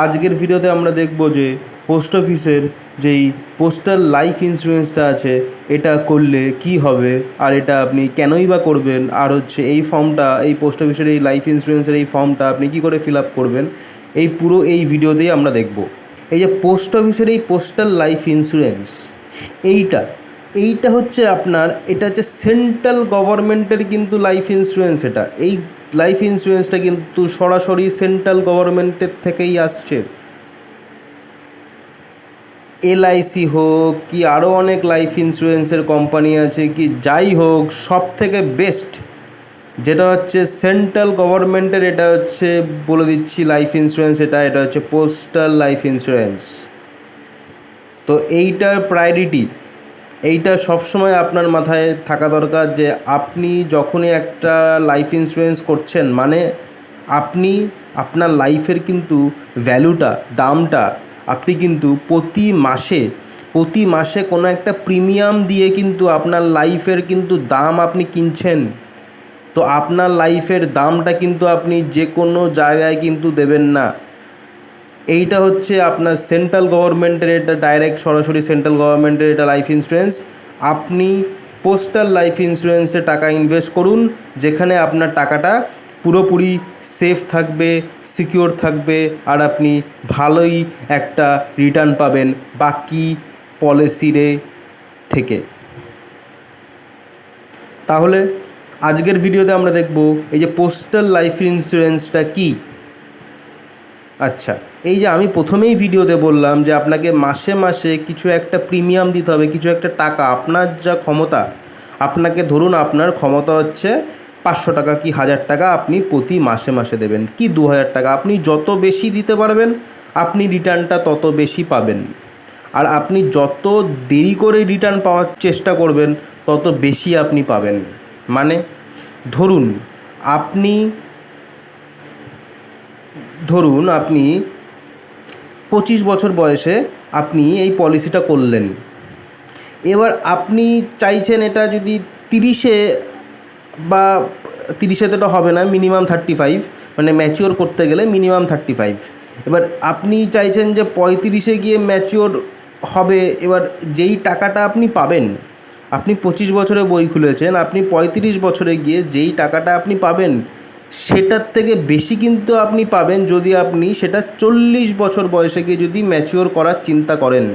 আজকের ভিডিওতে আমরা দেখব যে পোস্ট অফিসের যেই পোস্টাল লাইফ ইন্স্যুরেন্সটা আছে এটা করলে কি হবে আর এটা আপনি কেনই বা করবেন, আর হচ্ছে এই ফর্মটা, এই পোস্ট অফিসের এই লাইফ ইন্স্যুরেন্সের এই ফর্মটা আপনি কি করে ফিল আপ করবেন, এই পুরো এই ভিডিওতেই আমরা দেখব। এই যে পোস্ট অফিসের এই পোস্টাল লাইফ ইন্স্যুরেন্স, এইটা এইটা হচ্ছে আপনার, এটা হচ্ছে সেন্ট্রাল গভর্নমেন্টের কিন্তু লাইফ ইন্স্যুরেন্স। এই লাইফ ইন্স্যুরেন্সটা কিন্তু সরাসরি সেন্ট্রাল গভর্নমেন্টের থেকেই আসছে। এলআইসি হোক কি আরও অনেক লাইফ ইন্স্যুরেন্সের কোম্পানি আছে, কি যাই হোক, সব থেকে বেস্ট যেটা হচ্ছে সেন্ট্রাল গভর্নমেন্টের, এটা হচ্ছে বলে দিচ্ছি লাইফ ইন্স্যুরেন্স, এটা হচ্ছে পোস্টাল লাইফ ইন্স্যুরেন্স। তো এইটার প্রায়োরিটি, এইটা সবসময় আপনার মাথায় থাকা দরকার যে আপনি যখনই একটা লাইফ ইন্স্যুরেন্স করছেন, মানে আপনি আপনার লাইফের কিন্তু ভ্যালুটা, দামটা আপনি কিন্তু প্রতি মাসে কোনো একটা প্রিমিয়াম দিয়ে কিন্তু আপনার লাইফের কিন্তু দাম আপনি কিনছেন। তো আপনার লাইফের দামটা কিন্তু আপনি যে কোনো জায়গায় কিন্তু দেবেন না। এইটা হচ্ছে আপনার সেন্ট্রাল গভর্নমেন্টের, এটা ডাইরেক্ট সরাসরি সেন্ট্রাল গভর্নমেন্টের এটা লাইফ ইন্স্যুরেন্স। আপনি পোস্টাল লাইফ ইন্স্যুরেন্সে টাকা ইনভেস্ট করুন, যেখানে আপনার টাকাটা পুরোপুরি সেফ থাকবে, সিকিওর থাকবে, আর আপনি ভালোই একটা রিটার্ন পাবেন বাকি পলিসিরে থেকে। তাহলে আজকের ভিডিওতে আমরা দেখব এই যে পোস্টাল লাইফ ইন্স্যুরেন্সটা কী। আচ্ছা, এই যে আমি প্রথমেই ভিডিওতে বললাম যে আপনাকে মাসে মাসে কিছু একটা প্রিমিয়াম দিতে হবে, কিছু একটা টাকা, আপনার যা ক্ষমতা, আপনাকে ধরুন আপনার ক্ষমতা হচ্ছে 500 টাকা কি 1000 টাকা আপনি প্রতি মাসে মাসে দেবেন, কি 2000 টাকা, আপনি যত বেশি দিতে পারবেন আপনি রিটার্নটা তত বেশি পাবেন। আর আপনি যত দেরি করে রিটার্ন পাওয়ার চেষ্টা করবেন তত বেশি আপনি পাবেন। মানে ধরুন আপনি ধরুন আপনি 25 বছর বয়সে আপনি এই পলিসিটা করলেন। এবার আপনি চাইছেন এটা যদি 30-এ বা 30-এ তো এটা হবে না, মিনিমাম 35, মানে ম্যাচিওর করতে গেলে মিনিমাম 35। এবার আপনি চাইছেন যে 35-এ গিয়ে ম্যাচিওর হবে। এবার যেই টাকাটা আপনি পাবেন, আপনি 25 বছরে বই খুলেছেন, আপনি 35 বছরে গিয়ে যেই টাকাটা আপনি পাবেন সেটার থেকে বেশি কিন্তু আপনি পাবেন যদি আপনি সেটা 40 বছর বয়সে গিয়ে যদি ম্যাচিওর করার চিন্তা করেন।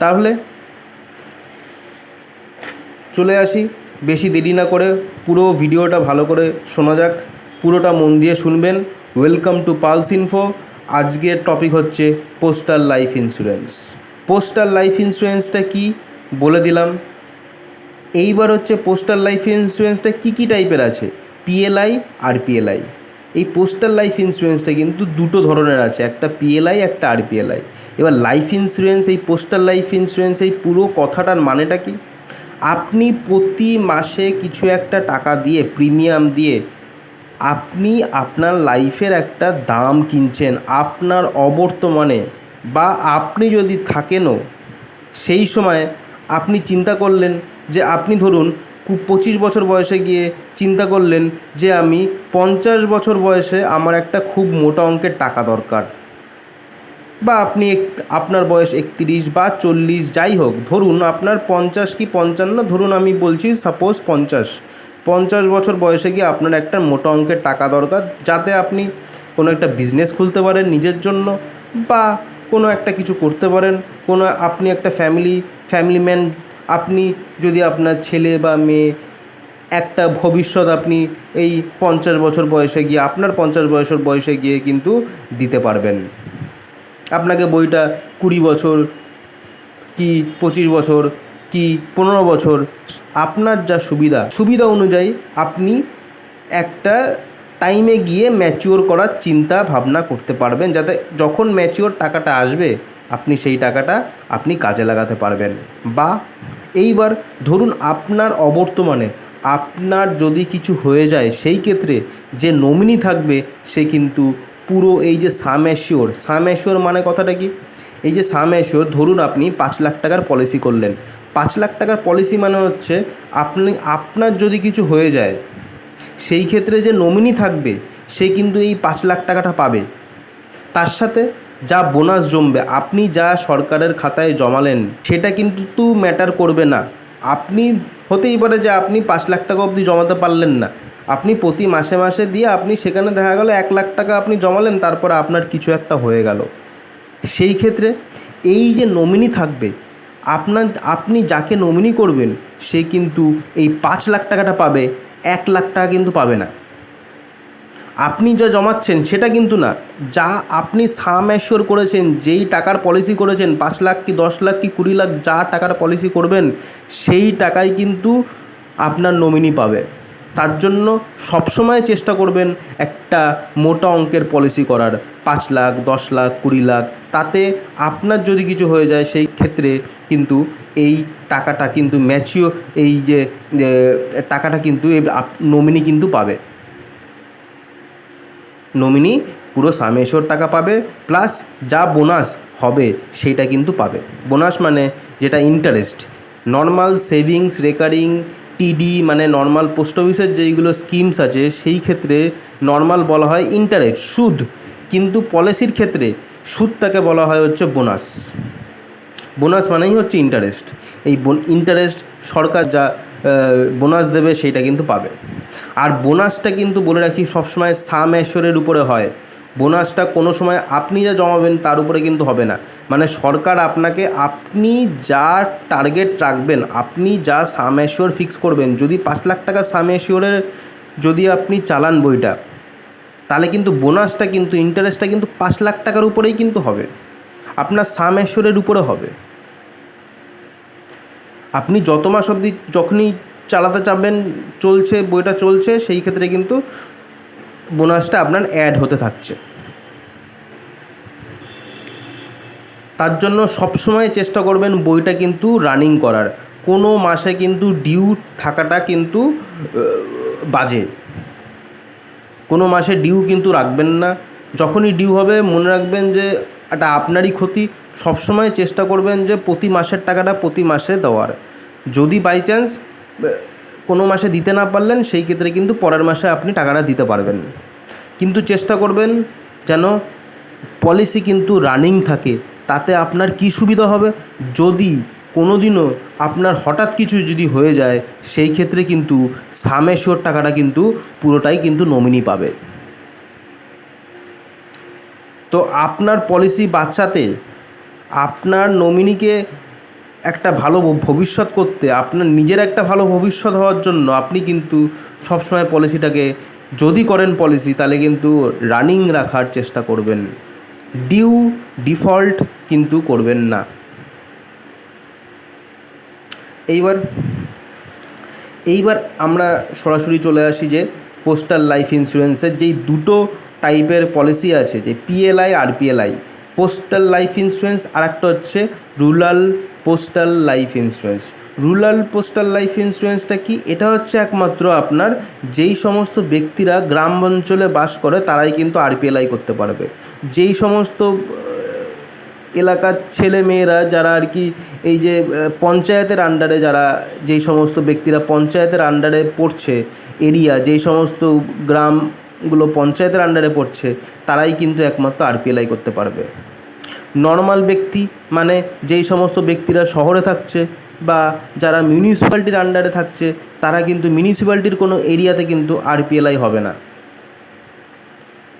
তাহলে চলে আসি, বেশি দেরি না করে পুরো ভিডিওটা ভালো করে শোনা যাক, পুরোটা মন দিয়ে শুনবেন। Welcome to pulse info. আজকের টপিক হচ্ছে postal life insurance. Postal life ইন্স্যুরেন্সটা কি বলে দিলাম। এইবার হচ্ছে পোস্টাল লাইফ ইন্স্যুরেন্সটা কী টাইপের আছে, পিএলআই আর পিএলআই। এই পোস্টাল লাইফ ইন্স্যুরেন্সটা কিন্তু দুটো ধরনের আছে, একটা পিএলআই, একটা আরপিএলআই। এবার লাইফ ইন্স্যুরেন্স, এই পোস্টাল লাইফ ইন্স্যুরেন্স, এই পুরো কথাটার মানেটা কি, আপনি প্রতি মাসে কিছু একটা টাকা দিয়ে, প্রিমিয়াম দিয়ে আপনি আপনার লাইফের একটা দাম কিনছেন আপনার অবর্তমানে, বা আপনি যদি থাকেনও সেই সময় আপনি চিন্তা করলেন যে আপনি ধরুন 25 বছর বয়সে গিয়ে চিন্তা করলেন যে আমি 50 বছর বয়সে আমার একটা খুব মোটা অঙ্কের টাকা দরকার, বা আপনি আপনার বয়স 31 বা 40, যাই হোক, ধরুন আপনার 50 কি 55, ধরুন আমি বলছি সাপোজ 50 বছর বয়সে গিয়ে আপনার একটা মোটা অঙ্কের টাকা দরকার, যাতে আপনি কোনো একটা বিজনেস খুলতে পারেন নিজের জন্য, বা কোনো একটা কিছু করতে পারেন, কোনো আপনি একটা ফ্যামিলি ম্যান, আপনি যদি আপনার ছেলে বা মেয়ে একটা ভবিষ্যৎ আপনি এই 50 বছর বয়সে গিয়ে, আপনার 50 বছর বয়সে গিয়ে কিন্তু দিতে পারবেন। আপনাকে বইটা 20 বছর কি 25 বছর কি 15 বছর, আপনার যা সুবিধা অনুযায়ী আপনি একটা টাইমে গিয়ে ম্যাচিওর করার চিন্তা ভাবনা করতে পারবেন, যাতে যখন ম্যাচিওর টাকাটা আসবে আপনি সেই টাকাটা আপনি কাজে লাগাতে পারবেন। বা এইবার ধরুন আপনার অবর্তমানে আপনার যদি কিছু হয়ে যায়, সেই ক্ষেত্রে যে নমিনি থাকবে সে কিন্তু পুরো এই যে সাম অ্যাসিওর মানে কথাটা কি, এই যে সাম অ্যাসিওর, ধরুন আপনি 5 লাখ টাকার পলিসি করলেন। 5 লাখ টাকার পলিসি মানে হচ্ছে আপনার যদি কিছু হয়ে যায় সেই ক্ষেত্রে যে নমিনি থাকবে সে কিন্তু এই 5 লাখ টাকাটা পাবে। তার সাথে যা বোনাস জমবে, আপনি যা সরকারের খাতায় জমালেন সেটা কিন্তু ম্যাটার করবে না। আপনি হতেই পারে যে আপনি 5 লাখ টাকা অবধি জমাতে পারলেন না, আপনি প্রতি মাসে মাসে দিয়ে আপনি সেখানে দেখা গেল 1 লাখ টাকা আপনি জমালেন, তারপর আপনার কিছু একটা হয়ে গেল। সেই ক্ষেত্রে এই যে নমিনি থাকবে, আপনি যাকে নমিনি করবেন সে কিন্তু এই 5 লাখ টাকাটা পাবে, 1 লাখ টাকা কিন্তু পাবে না। আপনি যা জমাচ্ছেন সেটা কিন্তু না, যা আপনি সাম অ্যাশিওর করেছেন, যেই টাকার পলিসি করেছেন 5 লাখ কি 10 লাখ কি 20 লাখ, যা টাকার পলিসি করবেন সেই টাকাই কিন্তু আপনার নমিনি পাবে। তার জন্য সবসময় চেষ্টা করবেন একটা মোটা অঙ্কের পলিসি করার, 5 লাখ 10 লাখ 20 লাখ। তাতে আপনার যদি কিছু হয়ে যায় সেই ক্ষেত্রে কিন্তু এই টাকাটা কিন্তু এই যে টাকাটা কিন্তু নমিনি কিন্তু পাবে। নমিনি পুরো সামেশ্বর টাকা পাবে, প্লাস যা বোনাস হবে সেইটা কিন্তু পাবে। বোনাস মানে যেটা ইন্টারেস্ট, নর্মাল সেভিংস, রেকারিং, টিডি মানে নর্মাল পোস্ট অফিসের যেইগুলো স্কিমস আছে সেই ক্ষেত্রে নর্মাল বলা হয় ইন্টারেস্ট, সুদ। কিন্তু পলিসির ক্ষেত্রে সুদটাকে বলা হয় হচ্ছে বোনাস। বোনাস মানেই হচ্ছে ইন্টারেস্ট। এই ইন্টারেস্ট সরকার যা বোনাস দেবে সেইটা কিন্তু পাবে। আর বোনাসটা কিন্তু বলে রাখি সবসময় সাম অ্যাশিওরের উপরে হয়। বোনাসটা কোনো সময় আপনি যা জমাবেন তার উপরে কিন্তু হবে না। মানে সরকার আপনাকে, আপনি যা টার্গেট রাখবেন, আপনি যা সাম অ্যাশিওর ফিক্স করবেন, যদি 5 লাখ টাকা সাম অ্যাশিওরের যদি আপনি চালান বইটা, তাহলে কিন্তু বোনাসটা কিন্তু ইন্টারেস্টটা কিন্তু 5 লাখ টাকার উপরেই কিন্তু হবে, আপনার সাম অ্যাশিওরের উপরে হবে। আপনি যত মাস অবধি যখনই চালাতে চাবেন, চলছে বইটা চলছে, সেই ক্ষেত্রে কিন্তু বোনাসটা আপনার অ্যাড হতে থাকছে। তার জন্য সবসময় চেষ্টা করবেন বইটা কিন্তু রানিং করার। কোনো মাসে কিন্তু ডিউ থাকাটা কিন্তু বাজে। কোনো মাসে ডিউ কিন্তু রাখবেন না। যখনই ডিউ হবে মনে রাখবেন যে এটা আপনারই ক্ষতি। সবসময় চেষ্টা করবেন যে প্রতি মাসের টাকাটা প্রতি মাসে দেওয়ার। যদি বাই চান্স কোনো মাসে দিতে না পারলেন সেই ক্ষেত্রে কিন্তু পরের মাসে আপনি টাকাটা দিতে পারবেন। কিন্তু চেষ্টা করবেন যেন পলিসি কিন্তু রানিং থাকে। তাতে আপনার কী সুবিধা হবে, যদি কোনো দিনও আপনার হঠাৎ কিছু যদি হয়ে যায় সেই ক্ষেত্রে কিন্তু সাম অ্যাশিওর টাকাটা কিন্তু পুরোটাই কিন্তু নমিনি পাবে। তো আপনার পলিসি বাঁচাতে, আপনার নমিনিকে একটা ভালো ভবিষ্যৎ করতে, আপনার নিজের একটা ভালো ভবিষ্যৎ হওয়ার জন্য আপনি কিন্তু সবসময় পলিসিটাকে, যদি করেন পলিসি, তাহলে কিন্তু রানিং রাখার চেষ্টা করবেন। ডিউ ডিফল্ট কিন্তু করবেন না। এইবার আমরা সরাসরি চলে আসি যে পোস্টাল লাইফ ইন্স্যুরেন্সের যেই দুটো টাইপের পলিসি আছে, যে পিএলআই আর পিএলআই। পোস্টাল লাইফ ইন্স্যুরেন্স আর একটা হচ্ছে rural postal life insurance. Rural postal life ইন্স্যুরেন্সটা কি? এটা হচ্ছে একমাত্র আপনার যেই সমস্ত ব্যক্তিরা গ্রাম অঞ্চলে বাস করে তারাই কিন্তু আরপিএলআই করতে পারবে। যেই সমস্ত এলাকার ছেলে মেয়েরা যারা আর কি এই যে পঞ্চায়েতের আন্ডারে, যারা যেই সমস্ত ব্যক্তিরা পঞ্চায়েতের আন্ডারে পড়ছে, এরিয়া যেই সমস্ত গ্রামগুলো পঞ্চায়েতের আন্ডারে পড়ছে, তারাই কিন্তু একমাত্র আরপিএলআই করতে পারবে। নর্মাল ব্যক্তি মানে যেই সমস্ত ব্যক্তিরা শহরে থাকছে বা যারা মিউনিসিপ্যালিটির আন্ডারে থাকছে, তারা কিন্তু মিউনিসিপ্যালিটির কোনো এরিয়াতে কিন্তু আরপিএলআই হবে না।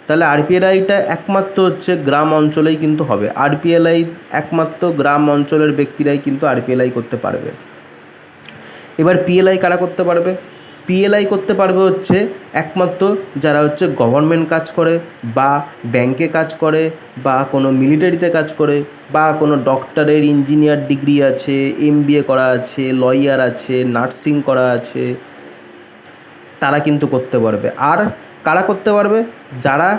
তাহলে আরপিএলআইটা একমাত্র হচ্ছে গ্রাম অঞ্চলেই কিন্তু হবে। আরপিএলআই একমাত্র গ্রাম অঞ্চলের ব্যক্তিরাই কিন্তু আরপিএলআই করতে পারবে। এবার পিএলআই কারা করতে পারবে? পিএলআই করতে পারবে হচ্ছে একমাত্র যারা হচ্ছে গভর্নমেন্ট কাজ করে বা ব্যাংকে কাজ করে বা কোনো মিলিটারিতে কাজ করে বা কোনো ডক্টরের ইঞ্জিনিয়ার ডিগ্রি আছে, এমবিএ করা আছে, লয়ার আছে, নার্সিং করা আছে, তারা কিন্তু করতে পারবে। আর কারা করতে পারবে? যারা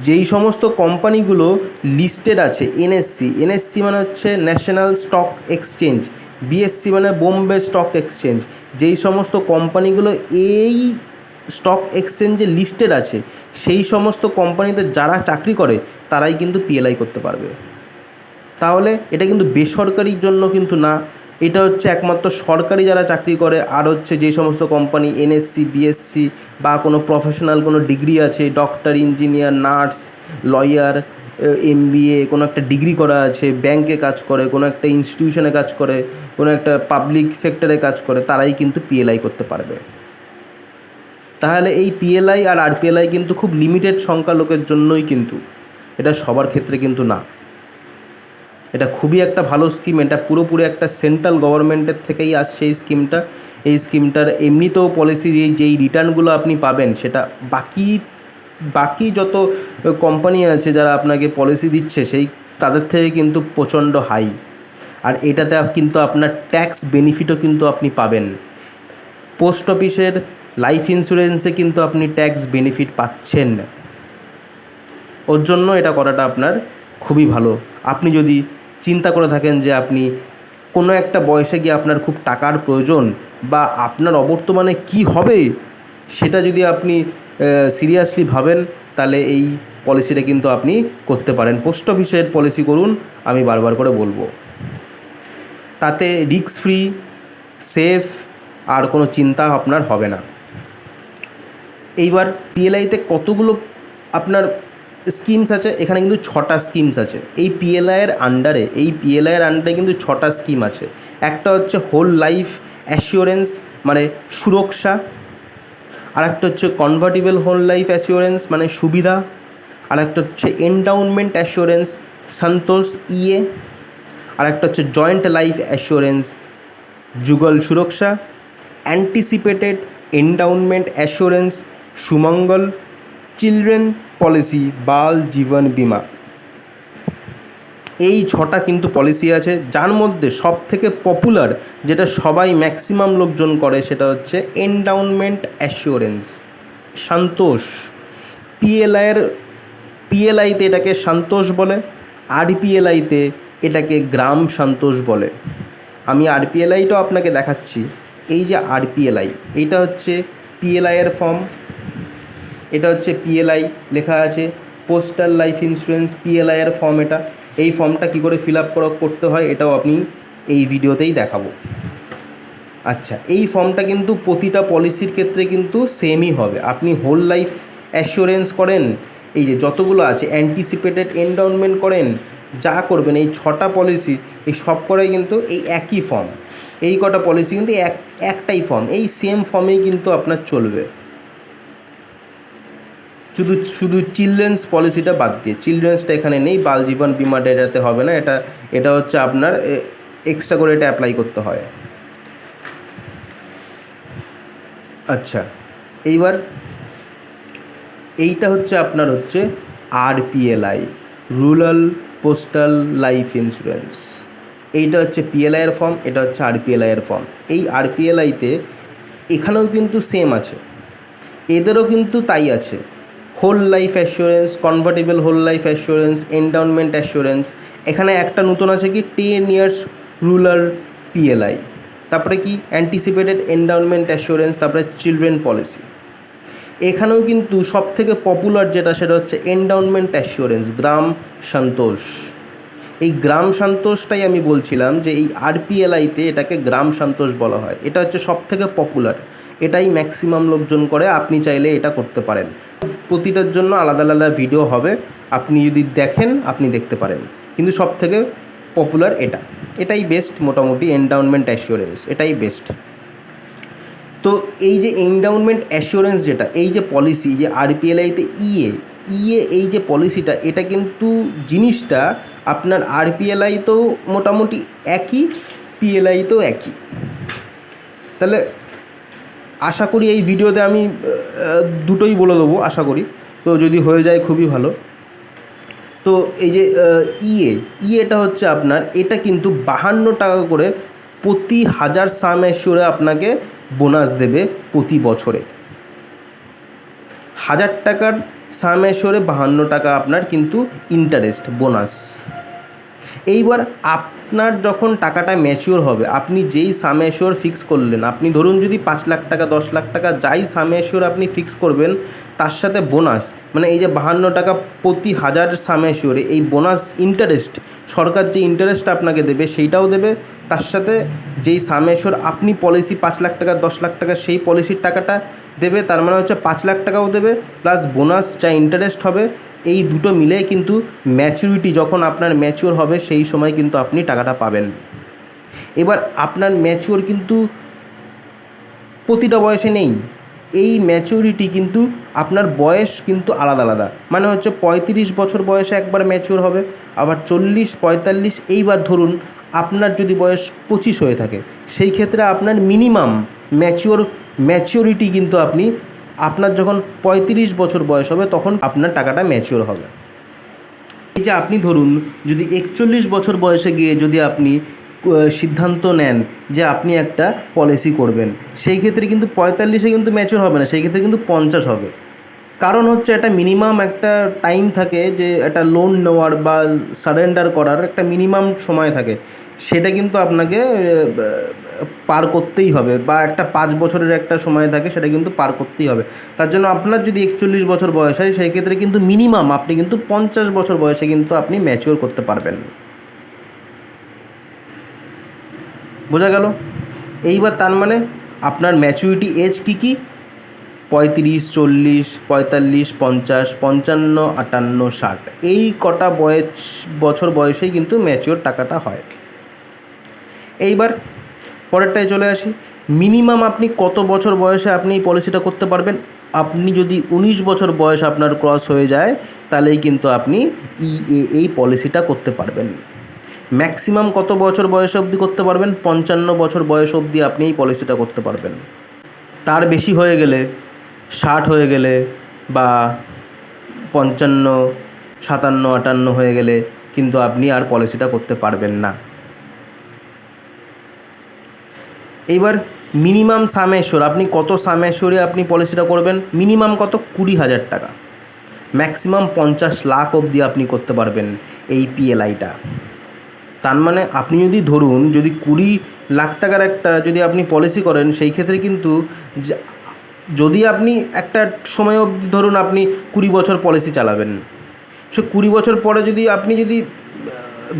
যেই সমস্ত কোম্পানিগুলো লিস্টেড আছে এনএসসি মানে হচ্ছে ন্যাশনাল স্টক এক্সচেঞ্জ, বিএসসি মানে বোম্বে স্টক এক্সচেঞ্জ, যেই সমস্ত কোম্পানিগুলো এই স্টক এক্সচেঞ্জে লিস্টেড আছে সেই সমস্ত কোম্পানিতে যারা চাকরি করে তারাই কিন্তু পিএলআই করতে পারবে। তাহলে এটা কিন্তু বেসরকারির জন্য কিন্তু না, এটা হচ্ছে একমাত্র সরকারি যারা চাকরি করে, আর হচ্ছে যে সমস্ত কোম্পানি এনএসসি, বিএসসি বা কোনো প্রফেশনাল কোনো ডিগ্রি আছে, doctor, engineer, nurse, lawyer, MBA, কোনো একটা ডিগ্রি করা আছে, ব্যাংকে কাজ করে, কোনো একটা ইনস্টিটিউশনে কাজ করে, কোনো একটা পাবলিক সেক্টরে কাজ করে, তারাই কিন্তু পিএলআই করতে পারবে। তাহলে এই পিএলআই আর আরপিএলআই কিন্তু খুব লিমিটেড সংখ্যা লোকের জন্যই, কিন্তু এটা সবার ক্ষেত্রে কিন্তু না। এটা খুবই একটা ভালো স্কিম, এটা পুরোপুরি একটা সেন্ট্রাল গভর্নমেন্টের থেকেই আসছে এই স্কিমটা। এই স্কিমটার এমনিতেও পলিসির যেই রিটার্নগুলো আপনি পাবেন, সেটা বাকি যত কোম্পানি আছে যারা আপনাকে পলিসি দিচ্ছে তাদের থেকে কিন্তু প্রচণ্ড হাই। আর এটাতে কিন্তু আপনার ট্যাক্স বেনিফিটও কিন্তু আপনি পাবেন। পোস্ট অফিসের লাইফ ইন্স্যুরেন্সে কিন্তু আপনি ট্যাক্স বেনিফিট পাচ্ছেন। ওর জন্য এটা করাটা আপনার খুবই ভালো। আপনি যদি চিন্তা করে থাকেন যে আপনি কোনো একটা বয়সে গিয়ে আপনার খুব টাকার প্রয়োজন, বা আপনার অবর্তমানে কি হবে সেটা যদি আপনি সিরিয়াসলি ভাবেন, তাহলে এই পলিসিটা কিন্তু আপনি করতে পারেন। পোস্ট অফিসের পলিসি করুন, আমি বারবার করে বলবো। তাতে রিস্ক ফ্রি, সেফ, আর কোনো চিন্তা আপনার হবে না। এইবার পিএলআইতে কতগুলো আপনার স্কিমস আছে, এখানে কিন্তু 6টা স্কিমস আছে এই পিএলআইয়ের আন্ডারে। কিন্তু 6টা স্কিম আছে। একটা হচ্ছে হোল লাইফ অ্যাসিওরেন্স, মানে সুরক্ষা। আর একটা হচ্ছে কনভার্টিবল হোল লাইফ অ্যাসিওরেন্স, মানে সুবিধা। আর একটা হচ্ছে এন্ডাউনমেন্ট অ্যাসিওরেন্স, সন্তোষ ইএ। আর একটা হচ্ছে জয়েন্ট লাইফ অ্যাসিওরেন্স, যুগল সুরক্ষা। অ্যান্টিসিপেটেড এন্ডাউনমেন্ট অ্যাসিওরেন্স, সুমঙ্গল। চিলড্রেন পলিসি, বাল জীবন বিমা। এই 6টা কিন্তু পলিসি আছে, যার মধ্যে সব থেকে পপুলার, যেটা সবাই ম্যাক্সিমাম লোকজন করে, সেটা হচ্ছে এন্ডাউনমেন্ট অ্যাসিওরেন্স, সন্তোষ। পিএলআইতে এটাকে সন্তোষ বলে, আরপিএলআইতে এটাকে গ্রাম সন্তোষ বলে। আমি আরপিএলআইটাও আপনাকে দেখাচ্ছি। এই যে আরপিএলআই, এইটা হচ্ছে পিএলআইয়ের ফর্ম। এটা হচ্ছে পিএলআই, লেখা আছে পোস্টাল লাইফ ইন্স্যুরেন্স পিএলআইয়ের ফর্ম। এই ফর্মটা কী করে ফিল আপ করতে হয় এটাও আপনি এই ভিডিওতেই দেখাবো। আচ্ছা, এই ফর্মটা কিন্তু প্রতিটা পলিসির ক্ষেত্রে কিন্তু সেমই হবে। আপনি হোল লাইফ অ্যাসিওরেন্স করেন, এই যে যতগুলো আছে, অ্যান্টিসিপেটেড এন্ডাউনমেন্ট করেন, যা করবেন, এই 6টা পলিসি, এই সব কটাই কিন্তু এই একই ফর্ম। এই কটা পলিসি কিন্তু একটাই ফর্ম, এই সেম ফর্মেই কিন্তু আপনার চলবে। শুধু চিলড্রেন্স পলিসিটা বাদ দিয়ে, চিলড্রেন্সটা এখানে নেই, বাল জীবন বিমাটা এটাতে হবে না। এটা হচ্ছে আপনার এক্সট্রা করে এটা অ্যাপ্লাই করতে হয়। আচ্ছা, এইবার এইটা হচ্ছে আপনার হচ্ছে RPLI, rural postal life insurance. এইটা হচ্ছে পিএলআইয়ের ফর্ম, এটা হচ্ছে আরপিএলআইয়ের ফর্ম। এই আরপিএলআইতে এখানেও কিন্তু সেম আছে, এদেরও কিন্তু তাই আছে। Whole life assurance, convertible whole life assurance, endowment assurance. এখানে একটা নতুন আছে কি 10 ইয়ার্স রুরাল পিএলআই। তারপরে কি অ্যান্টিসিপেটেড এন্ডাউনমেন্ট অ্যাসিওরেন্স, তারপরে চিলড্রেন পলিসি। এখানেও কিন্তু সবথেকে পপুলার যেটা, সেটা হচ্ছে এন্ডাউনমেন্ট অ্যাসিওরেন্স, গ্রাম সন্তোষ। এই গ্রাম সন্তোষটাই আমি বলছিলাম যে এই আরপিএলআইতে এটাকে গ্রাম সন্তোষ বলা হয়। এটা হচ্ছে সবথেকে পপুলার, এটাই ম্যাক্সিমাম লোকজন করে। আপনি চাইলে এটা করতে পারেন। প্রতিটার জন্য আলাদা আলাদা ভিডিও হবে, আপনি যদি দেখেন আপনি দেখতে পারেন, কিন্তু সবথেকে পপুলার এটাই বেস্ট। মোটামুটি এন্ডাউনমেন্ট অ্যাসিওরেন্স এটাই বেস্ট। তো এই যে এন্ডাউনমেন্ট অ্যাসিওরেন্স, যেটা এই যে পলিসি, যে আরপিএলআইতে এই যে পলিসিটা, এটা কিন্তু জিনিসটা আপনার আরপিএলআইতেও মোটামুটি একই, পিএলআইতেও একই। তাহলে আশা করি এই ভিডিওতে আমি দুটোই বলে দেবো, আশা করি। তো যদি হয়ে যায় খুবই ভালো। তো এই যে ইএটা হচ্ছে আপনার, এটা কিন্তু 52 টাকা করে প্রতি 1000 সাম অ্যাসিওরে আপনাকে বোনাস দেবে প্রতি বছরে। 1000 টাকার সাম অ্যাসিওরে 52 টাকা আপনার কিন্তু ইন্টারেস্ট বোনাস। এইবার আপনার যখন টাকাটা ম্যাচিওর হবে, আপনি যেই সাম অ্যাশিওর ফিক্স করলেন, আপনি ধরুন যদি 5 লাখ টাকা 10 লাখ টাকা যাই সাম অ্যাশিওর আপনি ফিক্স করবেন, তার সাথে বোনাস, মানে এই যে 52 টাকা প্রতি হাজার সাম অ্যাশিওরে এই বোনাস ইন্টারেস্ট, সরকার যে ইন্টারেস্ট আপনাকে দেবে সেইটাও দেবে, তার সাথে যেই সাম অ্যাশিওর আপনি পলিসি 5 লাখ টাকা 10 লাখ টাকা সেই পলিসির টাকাটা দেবে, তার মানে হচ্ছে 5 লাখ টাকাও দেবে প্লাস বোনাস যা ইন্টারেস্ট হবে, এই দুটো মিলে কিন্তু ম্যাচুরিটি যখন আপনার ম্যাচিওর হবে সেই সময় কিন্তু আপনি টাকাটা পাবেন। এবার আপনার ম্যাচিওর কিন্তু প্রতিটা বয়সে নেই, এই ম্যাচিউরিটি কিন্তু আপনার বয়স কিন্তু আলাদা আলাদা, মানে হচ্ছে 35 বছর বয়সে একবার ম্যাচিওর হবে, আবার 40 45, এইবার ধরুন আপনার যদি বয়স 25 হয়ে থাকে, সেই ক্ষেত্রে আপনার মিনিমাম ম্যাচিওরিটি কিন্তু আপনার যখন 35 বছর বয়স হবে তখন আপনার টাকাটা ম্যাচিওর হবে। এই যে আপনি ধরুন যদি 41 বছর বয়সে গিয়ে যদি আপনি সিদ্ধান্ত নেন যে আপনি একটা পলিসি করবেন, সেই ক্ষেত্রে কিন্তু 45-এ কিন্তু ম্যাচিওর হবে না, সেই ক্ষেত্রে কিন্তু 50 হবে। কারণ হচ্ছে একটা মিনিমাম একটা টাইম থাকে, যে একটা লোন নেওয়ার বা সারেন্ডার করার একটা মিনিমাম সময় থাকে, সেটা কিন্তু আপনাকে পার করতেই হবে, বা একটা 5 বছরের একটা সময় থাকে সেটা কিন্তু পার করতেই হবে। তার জন্য আপনার যদি 41 বছর বয়স হয় সেই ক্ষেত্রে কিন্তু মিনিমাম আপনি কিন্তু 50 বছর বয়সে কিন্তু আপনি ম্যাচিওর করতে পারবেন। বোঝা গেল? এইবার তার মানে আপনার ম্যাচুরিটি এজ কী কী? 35, 40, 45, 50, 55, 58, 60, এই কটা বছর বয়সেই কিন্তু ম্যাচিওর টাকাটা হয়। এইবার পরেরটায় চলে আসি, মিনিমাম আপনি কত বছর বয়সে আপনি এই পলিসিটা করতে পারবেন? আপনি যদি 19 বছর বয়স আপনার ক্রস হয়ে যায় তাহলেই কিন্তু আপনি এই পলিসিটা করতে পারবেন। ম্যাক্সিমাম কত বছর বয়স অবধি করতে পারবেন? 55 বছর বয়স অবধি আপনি এই পলিসিটা করতে পারবেন। তার বেশি হয়ে গেলে, 60 হয়ে গেলে বা 55, 57, 58 হয়ে গেলে কিন্তু আপনি আর পলিসিটা করতে পারবেন না। এইবার মিনিমাম সাম অ্যাশিওর, আপনি কত সাম অ্যাশিওরে আপনি পলিসিটা করবেন? মিনিমাম কত? 20,000 টাকা। ম্যাক্সিমাম 50 লাখ অবধি আপনি করতে পারবেন এই পিএলআইটা। তার মানে আপনি যদি ধরুন যদি 20 লাখ টাকার একটা যদি আপনি পলিসি করেন, সেই ক্ষেত্রে কিন্তু যদি আপনি একটা সময় অবধি ধরুন আপনি 20 বছর পলিসি চালাবেন, সে 20 বছর পরে যদি আপনি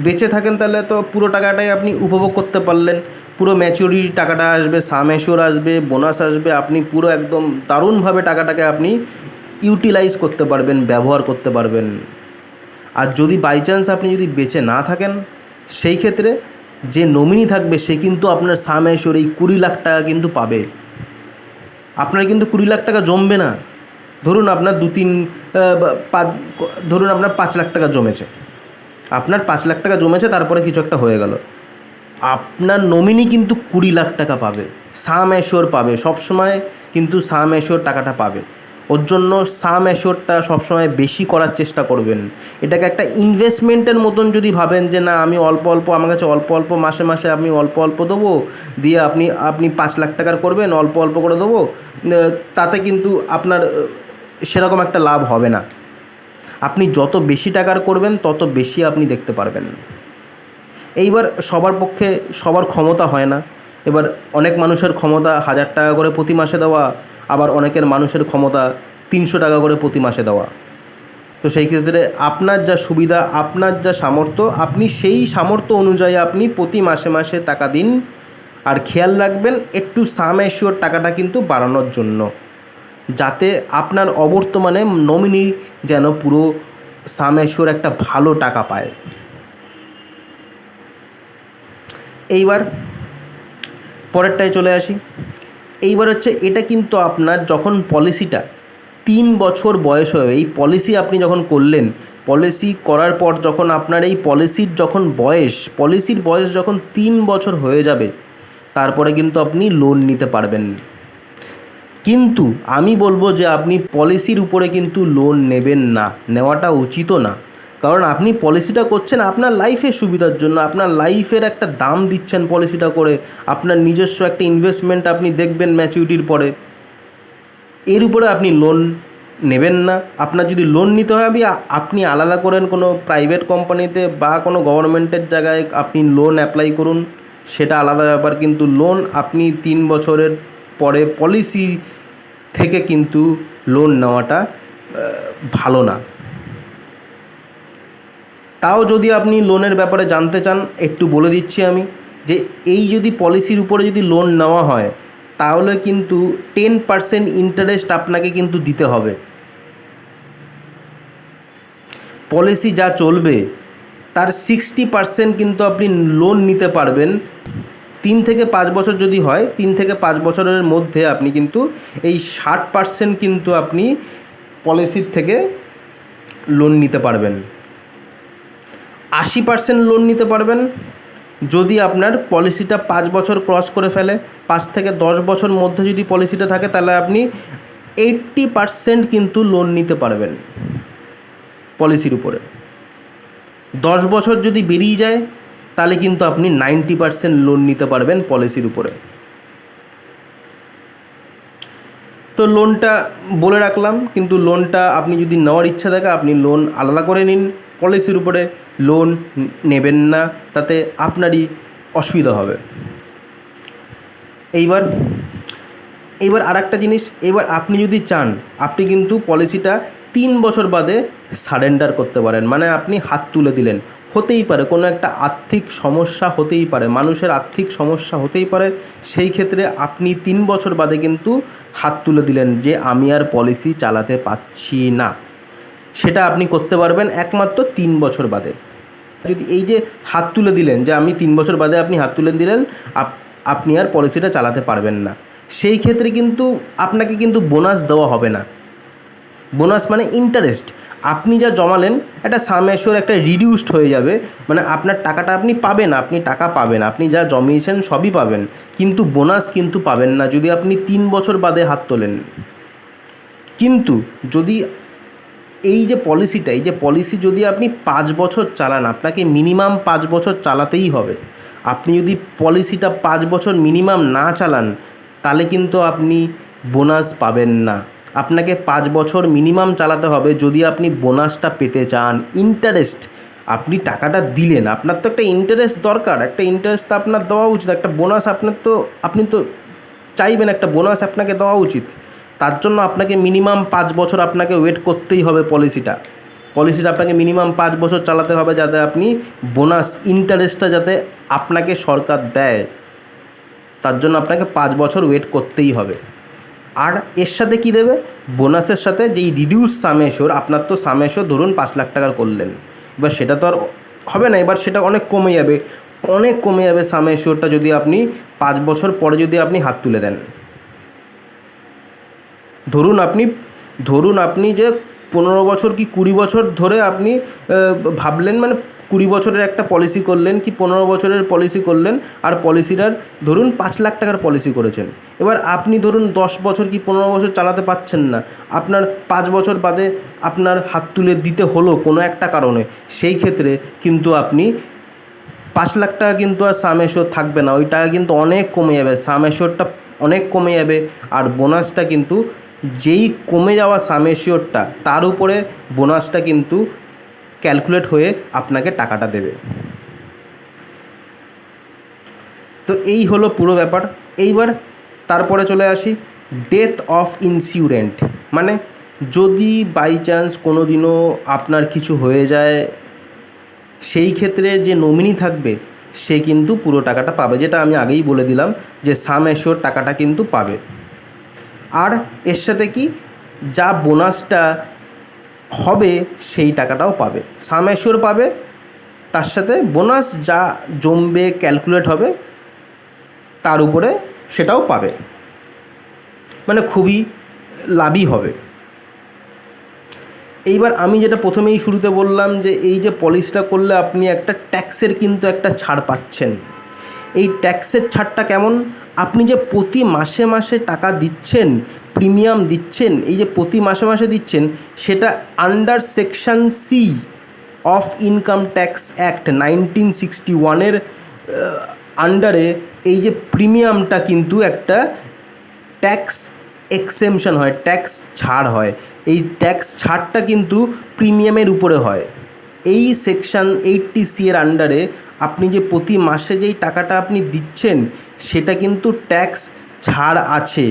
বেঁচে থাকেন তাহলে তো পুরো টাকাটাই আপনি উপভোগ করতে পারলেন, পুরো ম্যাচুরিটি টাকাটা আসবে, সাম অ্যাশিওর আসবে, বোনাস আসবে, আপনি পুরো একদম দারুণভাবে টাকাটাকে আপনি ইউটিলাইজ করতে পারবেন, ব্যবহার করতে পারবেন। আর যদি বাই চান্স আপনি যদি বেঁচে না থাকেন, সেই ক্ষেত্রে যে নমিনি থাকবে সে কিন্তু আপনার সাম অ্যাশিওর এই 20 লাখ টাকা কিন্তু পাবে। আপনার কিন্তু 20 লাখ টাকা জমবে না। ধরুন আপনার ধরুন আপনার 5 লাখ টাকা জমেছে, আপনার 5 লাখ টাকা জমেছে, তারপরে কিছু একটা হয়ে গেল, আপনার নমিনি কিন্তু 20 লাখ টাকা পাবে, সাম অ্যাশিওর পাবে, সবসময় কিন্তু সাম অ্যাশিওর টাকাটা পাবে। ওর জন্য সাম অ্যাশিওরটা সবসময় বেশি করার চেষ্টা করবেন। এটাকে একটা ইনভেস্টমেন্টের মতন যদি ভাবেন যে না আমি অল্প অল্প, আমার কাছে অল্প অল্প মাসে মাসে আমি অল্প অল্প দেবো, দিয়ে আপনি 5 লাখ টাকার করবেন, অল্প অল্প করে দেবো, তাতে কিন্তু আপনার সেরকম একটা লাভ হবে না। আপনি যত বেশি টাকার করবেন তত বেশি আপনি দেখতে পারবেন। এইবার সবার পক্ষে সবার ক্ষমতা হয় না, এবার অনেক মানুষের ক্ষমতা 1000 টাকা করে প্রতি মাসে দেওয়া, আবার অনেকের মানুষের ক্ষমতা 300 টাকা করে প্রতি মাসে দেওয়া। তো সেই ক্ষেত্রে আপনার যা সুবিধা, আপনার যা সামর্থ্য, আপনি সেই সামর্থ্য অনুযায়ী আপনি প্রতি মাসে মাসে টাকা দিন। আর খেয়াল রাখবেন একটু সাম অ্যাশিওর টাকাটা কিন্তু বাড়ানোর জন্য, যাতে আপনার অবর্তমানে নমিনি যেন পুরো সাম অ্যাশিওর একটা ভালো টাকা পায়। এইবার পরেরটায় চলে আসি। এইবার হচ্ছে এটা কিন্তু আপনার যখন পলিসিটা 3 বছর বয়স হবে, এই পলিসি আপনি যখন করলেন, পলিসি করার পর যখন আপনার এই পলিসির বয়স যখন 3 বছর হয়ে যাবে, তারপরে কিন্তু আপনি লোন নিতে পারবেন। কিন্তু আমি বলবো যে আপনি পলিসির উপরে কিন্তু লোন নেবেন না, নেওয়াটা উচিতও না। কারণ আপনি পলিসিটা করছেন আপনার লাইফের সুবিধার জন্য, আপনার লাইফের একটা দাম দিচ্ছেন পলিসিটা করে, আপনার নিজস্ব একটা ইনভেস্টমেন্ট আপনি দেখবেন ম্যাচুরিটির পরে, এর উপরে আপনি লোন নেবেন না। আপনার যদি লোন নিতে হয় আপনি আলাদা করেন কোনো প্রাইভেট কোম্পানিতে বা কোনো গভর্নমেন্টের জায়গায় আপনি লোন অ্যাপ্লাই করুন, সেটা আলাদা ব্যাপার। কিন্তু লোন আপনি 3 বছরের পরে পলিসি থেকে কিন্তু লোন নেওয়াটা ভালো না। তাও যদি আপনি লোনের ব্যাপারে জানতে চান, একটু বলে দিচ্ছি আমি, যে এই যদি পলিসির উপরে যদি লোন নেওয়া হয় তাহলে কিন্তু 10% ইন্টারেস্ট আপনাকে কিন্তু দিতে হবে। পলিসি যা চলবে তার 60% কিন্তু আপনি লোন নিতে পারবেন। 3 থেকে 5 বছর যদি হয়, 3 থেকে 5 বছরের মধ্যে আপনি কিন্তু এই 60% কিন্তু আপনি পলিসির থেকে লোন নিতে পারবেন। 80% লোন নিতে পারবেন যদি আপনার পলিসিটা 5 বছর ক্রস করে ফেলে। 5 থেকে 10 বছর মধ্যে যদি পলিসিটা থাকে তাহলে আপনি 80% কিন্তু লোন নিতে পারবেন পলিসির উপরে। 10 বছর যদি বেরিয়ে যায় তাহলে কিন্তু আপনি 90% লোন নিতে পারবেন পলিসির উপরে। তো লোনটা বলে রাখলাম, কিন্তু লোনটা আপনি যদি নেওয়ার ইচ্ছা থাকে আপনি লোন আলাদা করে নিন, পলিসির উপরে লোন নেবেন না, তাতে আপনারই অসুবিধা হবে। এইবার আর একটা জিনিস, এবার আপনি যদি চান আপনি কিন্তু পলিসিটা 3 বছর বাদে সারেন্ডার করতে পারেন। মানে আপনি হাত তুলে দিলেন, হতেই পারে কোনো একটা আর্থিক সমস্যা হতেই পারে, মানুষের আর্থিক সমস্যা হতেই পারে, সেই ক্ষেত্রে আপনি 3 বছর বাদে কিন্তু হাত তুলে দিলেন যে আমি আর পলিসি চালাতে পারছি না। সেটা আপনি করতে পারবেন একমাত্র 3 বছর বাদে। যদি এই যে হাত তুলে দিলেন, যে আমি 3 বছর বাদে আপনি হাত তুলে দিলেন, আপনি আর পলিসিটা চালাতে পারবেন না, সেই ক্ষেত্রে কিন্তু আপনাকে কিন্তু বোনাস দেওয়া হবে না। বোনাস মানে ইন্টারেস্ট, আপনি যা জমালেন একটা সাম অ্যাশিওর একটা রিডিউসড হয়ে যাবে, মানে আপনার টাকাটা আপনি পাবেন, আপনি টাকা পাবেন, আপনি যা জমিয়েছেন সবই পাবেন, কিন্তু বোনাস কিন্তু পাবেন না যদি আপনি 3 বছর বাদে হাত তোলেন। কিন্তু যদি এই যে পলিসি যদি আপনি 5 বছর চালান, আপনাকে মিনিমাম 5 বছর চালাতেই হবে। আপনি যদি পলিসিটা 5 বছর মিনিমাম না চালান তাহলে কিন্তু আপনি বোনাস পাবেন না। আপনাকে 5 বছর মিনিমাম চালাতে হবে যদি আপনি বোনাসটা পেতে চান। ইন্টারেস্ট, আপনি টাকাটা দিলেন, আপনার তো একটা ইন্টারেস্ট দরকার, একটা ইন্টারেস্ট তো আপনার দেওয়া উচিত, একটা বোনাস আপনি তো চাইবেন, একটা বোনাস আপনাকে দেওয়া উচিত। তার জন্য আপনাকে মিনিমাম 5 বছর আপনাকে ওয়েট করতেই হবে। পলিসিটা আপনাকে মিনিমাম 5 বছর চালাতে হবে, যাতে আপনি বোনাস ইন্টারেস্টটা যাতে আপনাকে সরকার দেয়, তার জন্য আপনাকে 5 বছর ওয়েট করতেই হবে। আর এর সাথে কী দেবে? বোনাসের সাথে যেই রিডিউস সাম অ্যাশিওর, আপনার তো সাম অ্যাশিওর ধরুন 5 লাখ টাকার করলেন, এবার সেটা তো আর হবে না, এবার সেটা অনেক কমে যাবে সাম অ্যাশিওরটা যদি আপনি 5 বছর পরে যদি আপনি হাত তুলে দেন। ধরুন আপনি যে 15 বছর কি 20 বছর ধরে আপনি ভাবলেন, মানে 20 বছরের একটা পলিসি করলেন কি 15 বছরের পলিসি করলেন, আর পলিসিটার ধরুন 5 লাখ টাকার পলিসি করেছেন। এবার আপনি ধরুন 10 বছর কি 15 বছর চালাতে পারছেন না, আপনার 5 বছর বাদে আপনার হাত তুলে দিতে হলো কোনো একটা কারণে, সেই ক্ষেত্রে কিন্তু আপনি 5 লাখ টাকা কিন্তু আর সাম অ্যাশিওর থাকবে না, ওই টাকা কিন্তু অনেক কমে যাবে, সাম অ্যাশিওরটা অনেক কমে যাবে। আর বোনাসটা কিন্তু যেই কমে যাওয়া সাম অ্যাশিওরটা তার উপরে বোনাসটা কিন্তু ক্যালকুলেট হয়ে আপনাকে টাকাটা দেবে। তো এই হলো পুরো ব্যাপার। এইবার তারপরে চলে আসি ডেথ অফ ইন্স্যুরেন্ট, মানে যদি বাই চান্স কোনো দিনও আপনার কিছু হয়ে যায়, সেই ক্ষেত্রে যে নমিনি থাকবে সে কিন্তু পুরো টাকাটা পাবে, যেটা আমি আগেই বলে দিলাম যে সাম অ্যাশিওর টাকাটা কিন্তু পাবে। আর এর সাথে কি যা বোনাসটা হবে সেই টাকাটাও পাবে, সাম অ্যাশিওর পাবে, তার সাথে বোনাস যা জমবে ক্যালকুলেট হবে তার উপরে সেটাও পাবে, মানে খুবই লাভই হবে। এইবার আমি যেটা প্রথমেই শুরুতে বললাম যে এই যে পলিসিটা করলে আপনি একটা ট্যাক্সের কিন্তু একটা ছাড় পাচ্ছেন। এই ট্যাক্সের ছাড়টা কেমন? আপনি যে প্রতি মাসে মাসে টাকা দিচ্ছেন, প্রিমিয়াম দিচ্ছেন, এই যে প্রতি মাসে মাসে দিচ্ছেন, সেটা under section C of income tax act 1961 আন্ডারে এই যে প্রিমিয়ামটা কিন্তু একটা ট্যাক্স এক্সেমশন হয়, ট্যাক্স ছাড় হয়। এই ট্যাক্স ছাড়টা কিন্তু প্রিমিয়ামের উপরে হয়। এই সেকশন 80C এর আন্ডারে আপনি যে প্রতি মাসে যেই টাকাটা আপনি দিচ্ছেন সেটা কিন্তু ট্যাক্স ছাড় আছে।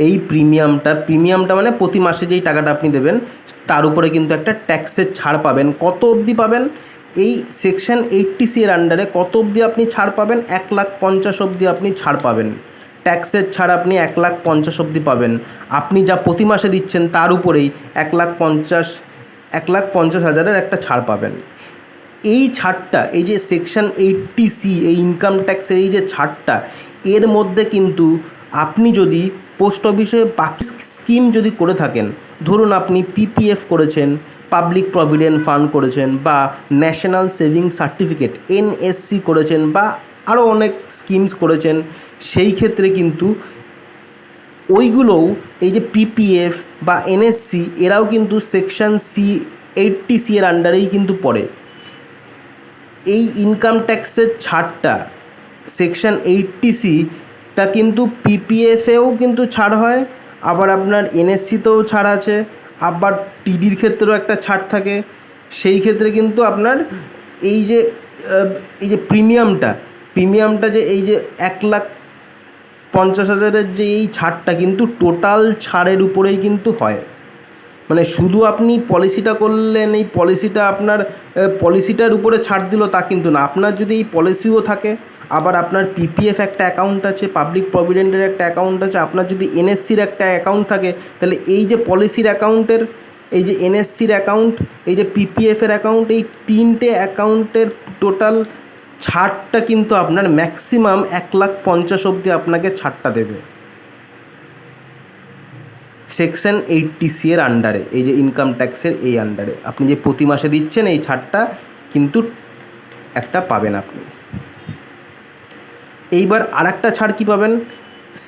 এই প্রিমিয়ামটা মানে প্রতি মাসে যেই টাকাটা আপনি দেবেন তার উপরে কিন্তু একটা ট্যাক্সের ছাড় পাবেন। কত অবধি পাবেন? এই সেকশন 80C এর আন্ডারে কত অবধি আপনি ছাড় পাবেন? 1,50,000 অবধি আপনি ছাড় পাবেন। ট্যাক্সের ছাড় আপনি 1,50,000 অবধি পাবেন। আপনি যা প্রতি মাসে দিচ্ছেন তার উপরেই 1,50,000 একটা ছাড় পাবেন। এই ছাড়টা, এই যে সেকশন 80C এই ইনকাম ট্যাক্সের এই যে ছাড়টা, এর মধ্যে কিন্তু আপনি যদি পোস্ট অফিসে বাকি স্কিম যদি করে থাকেন, ধরুন আপনি পিপিএফ করেছেন, পাবলিক প্রভিডেন্ট ফান্ড করেছেন, বা ন্যাশনাল সেভিং সার্টিফিকেট এনএসসি করেছেন, বা আরও অনেক স্কিমস করেছেন, সেই ক্ষেত্রে কিন্তু ওইগুলোও এই যে পিপিএফ বা এনএসসি এরাও কিন্তু সেকশন 80C এর আন্ডারেই কিন্তু পড়ে। এই ইনকাম ট্যাক্সের ছাড়টা সেকশন 80C কিন্তু পিপিএফেও কিন্তু ছাড় হয়, আবার আপনার এনএসসিতেও ছাড় আছে, আবার টিডির ক্ষেত্রেও একটা ছাড় থাকে। সেই ক্ষেত্রে কিন্তু আপনার এই যে প্রিমিয়ামটা যে এই যে 1,50,000 যে এই ছাড়টা কিন্তু টোটাল ছাড়ের উপরেই কিন্তু হয়। মানে শুধু আপনি পলিসিটা করলেন, এই পলিসিটা আপনার পলিসিটার উপরে ছাড় দিল তা কিন্তু না। আপনার যদি এই পলিসিও থাকে, আবার আপনার পিপিএফ একটা অ্যাকাউন্ট আছে, পাবলিক প্রভিডেন্টের একটা অ্যাকাউন্ট আছে, আপনার যদি এনএসসির একটা অ্যাকাউন্ট থাকে, তাহলে এই যে পলিসির অ্যাকাউন্টের, এই যে এনএসসির অ্যাকাউন্ট, এই যে পিপিএফের অ্যাকাউন্ট, এই 3টে অ্যাকাউন্টের টোটাল ছাড়টা কিন্তু আপনার ম্যাক্সিমাম 1,50,000 অবধি আপনাকে ছাড়টা দেবে সেকশন 80C এর আন্ডারে। এই যে ইনকাম ট্যাক্সের এই আন্ডারে আপনি যে প্রতি মাসে দিচ্ছেন এই ছাড়টা কিন্তু একটা পাবেন আপনি। এইবার আর একটা ছাড় কী পাবেন?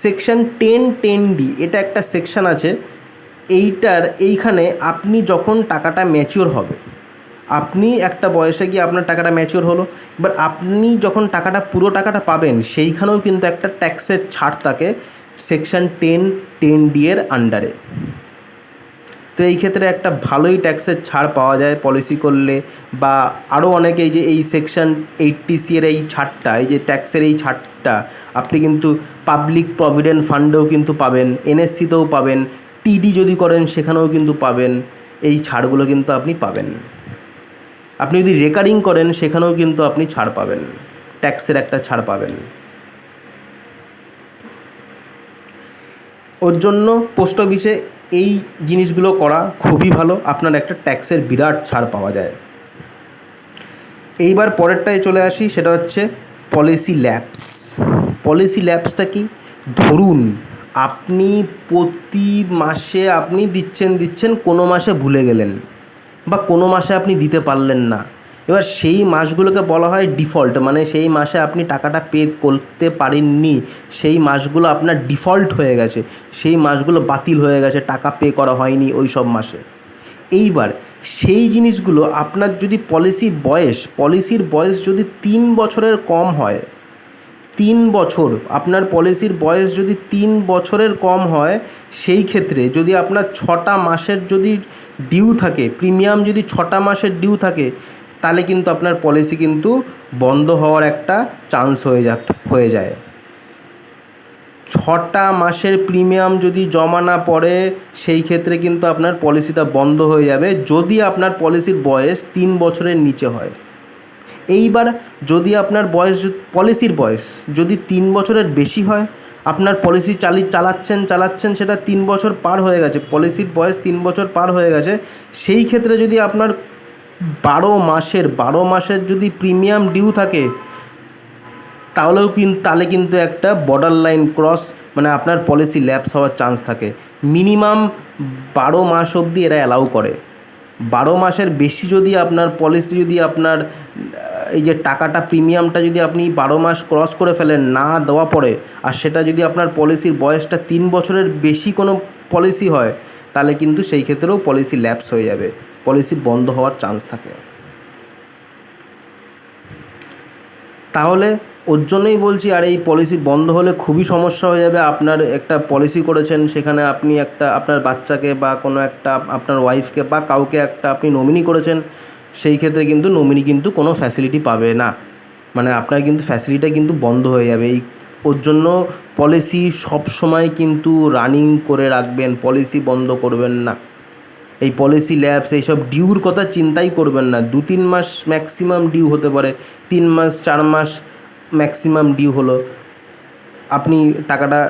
সেকশন 10(10)D এটা একটা সেকশন আছে। এইখানে আপনি যখন টাকাটা ম্যাচিওর হবে, আপনি একটা বয়সে গিয়ে আপনার টাকাটা ম্যাচিওর হলো, এবার আপনি যখন পুরো টাকাটা পাবেন সেইখানেও কিন্তু একটা ট্যাক্সের ছাড় থাকে সেকশন 10(10)D এর আন্ডারে। তো এই ক্ষেত্রে একটা ভালোই ট্যাক্সের ছাড় পাওয়া যায় পলিসি করলে, বা আরও অনেকে এই যে এই সেকশন 80C এর এই ছাড়টা, এই যে ট্যাক্সের এই ছাড়টা আপনি কিন্তু পাবলিক প্রভিডেন্ট ফান্ডেও কিন্তু পাবেন, এনএসসিতেও পাবেন, টিডি যদি করেন সেখানেও কিন্তু পাবেন। এই ছাড়গুলো কিন্তু আপনি পাবেন। আপনি যদি রেকারিং করেন সেখানেও কিন্তু আপনি ছাড় পাবেন, ট্যাক্সের একটা ছাড় পাবেন। ওর জন্য পোস্ট অফিসে এই জিনিসগুলো করা খুবই ভালো, আপনার একটা ট্যাক্সের বিরাট ছাড় পাওয়া যায়। এইবার পরেরটায় চলে আসি, সেটা হচ্ছে পলিসি ল্যাপস। পলিসি ল্যাপসটা কি? ধরুন আপনি প্রতি মাসে আপনি দিচ্ছেন, কোনো মাসে ভুলে গেলেন বা কোনো মাসে আপনি দিতে পারলেন না। এবার সেই মাসগুলোকে বলা হয় ডিফল্ট, মানে সেই মাসে আপনি টাকাটা পে করতে পারেননি, সেই মাসগুলো আপনার ডিফল্ট হয়ে গেছে, সেই মাসগুলো বাতিল হয়ে গেছে, টাকা পে করা হয়নি ওই সব মাসে। এইবার সেই জিনিসগুলো আপনার যদি পলিসির বয়স যদি 3 বছরের কম হয়, 3 বছর আপনার পলিসির বয়স যদি 3 বছরের কম হয়, সেই ক্ষেত্রে যদি আপনার 6টা মাসের যদি ডিউ থাকে, প্রিমিয়াম যদি 6টা মাসের ডিউ থাকে, তাহলে কিন্তু আপনার পলিসি কিন্তু বন্ধ হওয়ার একটা চান্স হয়ে যায়। 6টা মাসের প্রিমিয়াম যদি জমা না পড়ে সেই ক্ষেত্রে কিন্তু আপনার পলিসিটা বন্ধ হয়ে যাবে, যদি আপনার পলিসির বয়স 3 বছরের নিচে হয়। এইবার যদি আপনার পলিসির বয়স যদি 3 বছরের বেশি হয়, আপনার পলিসি চালাচ্ছেন সেটা 3 বছর পার হয়ে গেছে, পলিসির বয়স 3 বছর পার হয়ে গেছে, সেই ক্ষেত্রে যদি আপনার 12 মাসের যদি প্রিমিয়াম ডিউ থাকে, তাহলে কিন্তু একটা বর্ডার লাইন ক্রস, মানে আপনার পলিসি ল্যাপস হওয়ার চান্স থাকে। মিনিমাম 12 মাস অবধি এরা অ্যালাউ করে। 12 মাসের বেশি যদি আপনার পলিসি, যদি আপনার এই যে টাকাটা প্রিমিয়ামটা যদি আপনি 12 মাস ক্রস করে ফেলেন না দেওয়া পড়ে, আর সেটা যদি আপনার পলিসির বয়সটা 3 বছরের বেশি কোনো পলিসি হয়, তাহলে কিন্তু সেই ক্ষেত্রেও পলিসি ল্যাপস হয়ে যাবে, পলিসি বন্ধ হওয়ার চান্স থাকে। তাহলে ওর জন্যই বলছি, আর এই পলিসি বন্ধ হলে খুবই সমস্যা হয়ে যাবে। আপনার একটা পলিসি করেছেন, সেখানে আপনি একটা আপনার বাচ্চাকে বা কোনো একটা আপনার ওয়াইফকে বা কাউকে একটা আপনি নমিনি করেছেন, সেই ক্ষেত্রে কিন্তু নমিনি কিন্তু কোনো ফ্যাসিলিটি পাবে না, মানে আপনার কিন্তু ফ্যাসিলিটিটা কিন্তু বন্ধ হয়ে যাবে। ওর জন্য পলিসি সব সময় কিন্তু রানিং করে রাখবেন, পলিসি বন্ধ করবেন না। এই পলিসি ল্যাপস এইসব ডিউর কথা চিন্তাই করবেন না। 2-3 মাস ম্যাক্সিমাম ডিউ হতে পারে, 3 মাস 4 মাস ম্যাক্সিমাম ডিউ হলো। আপনি টাকাটা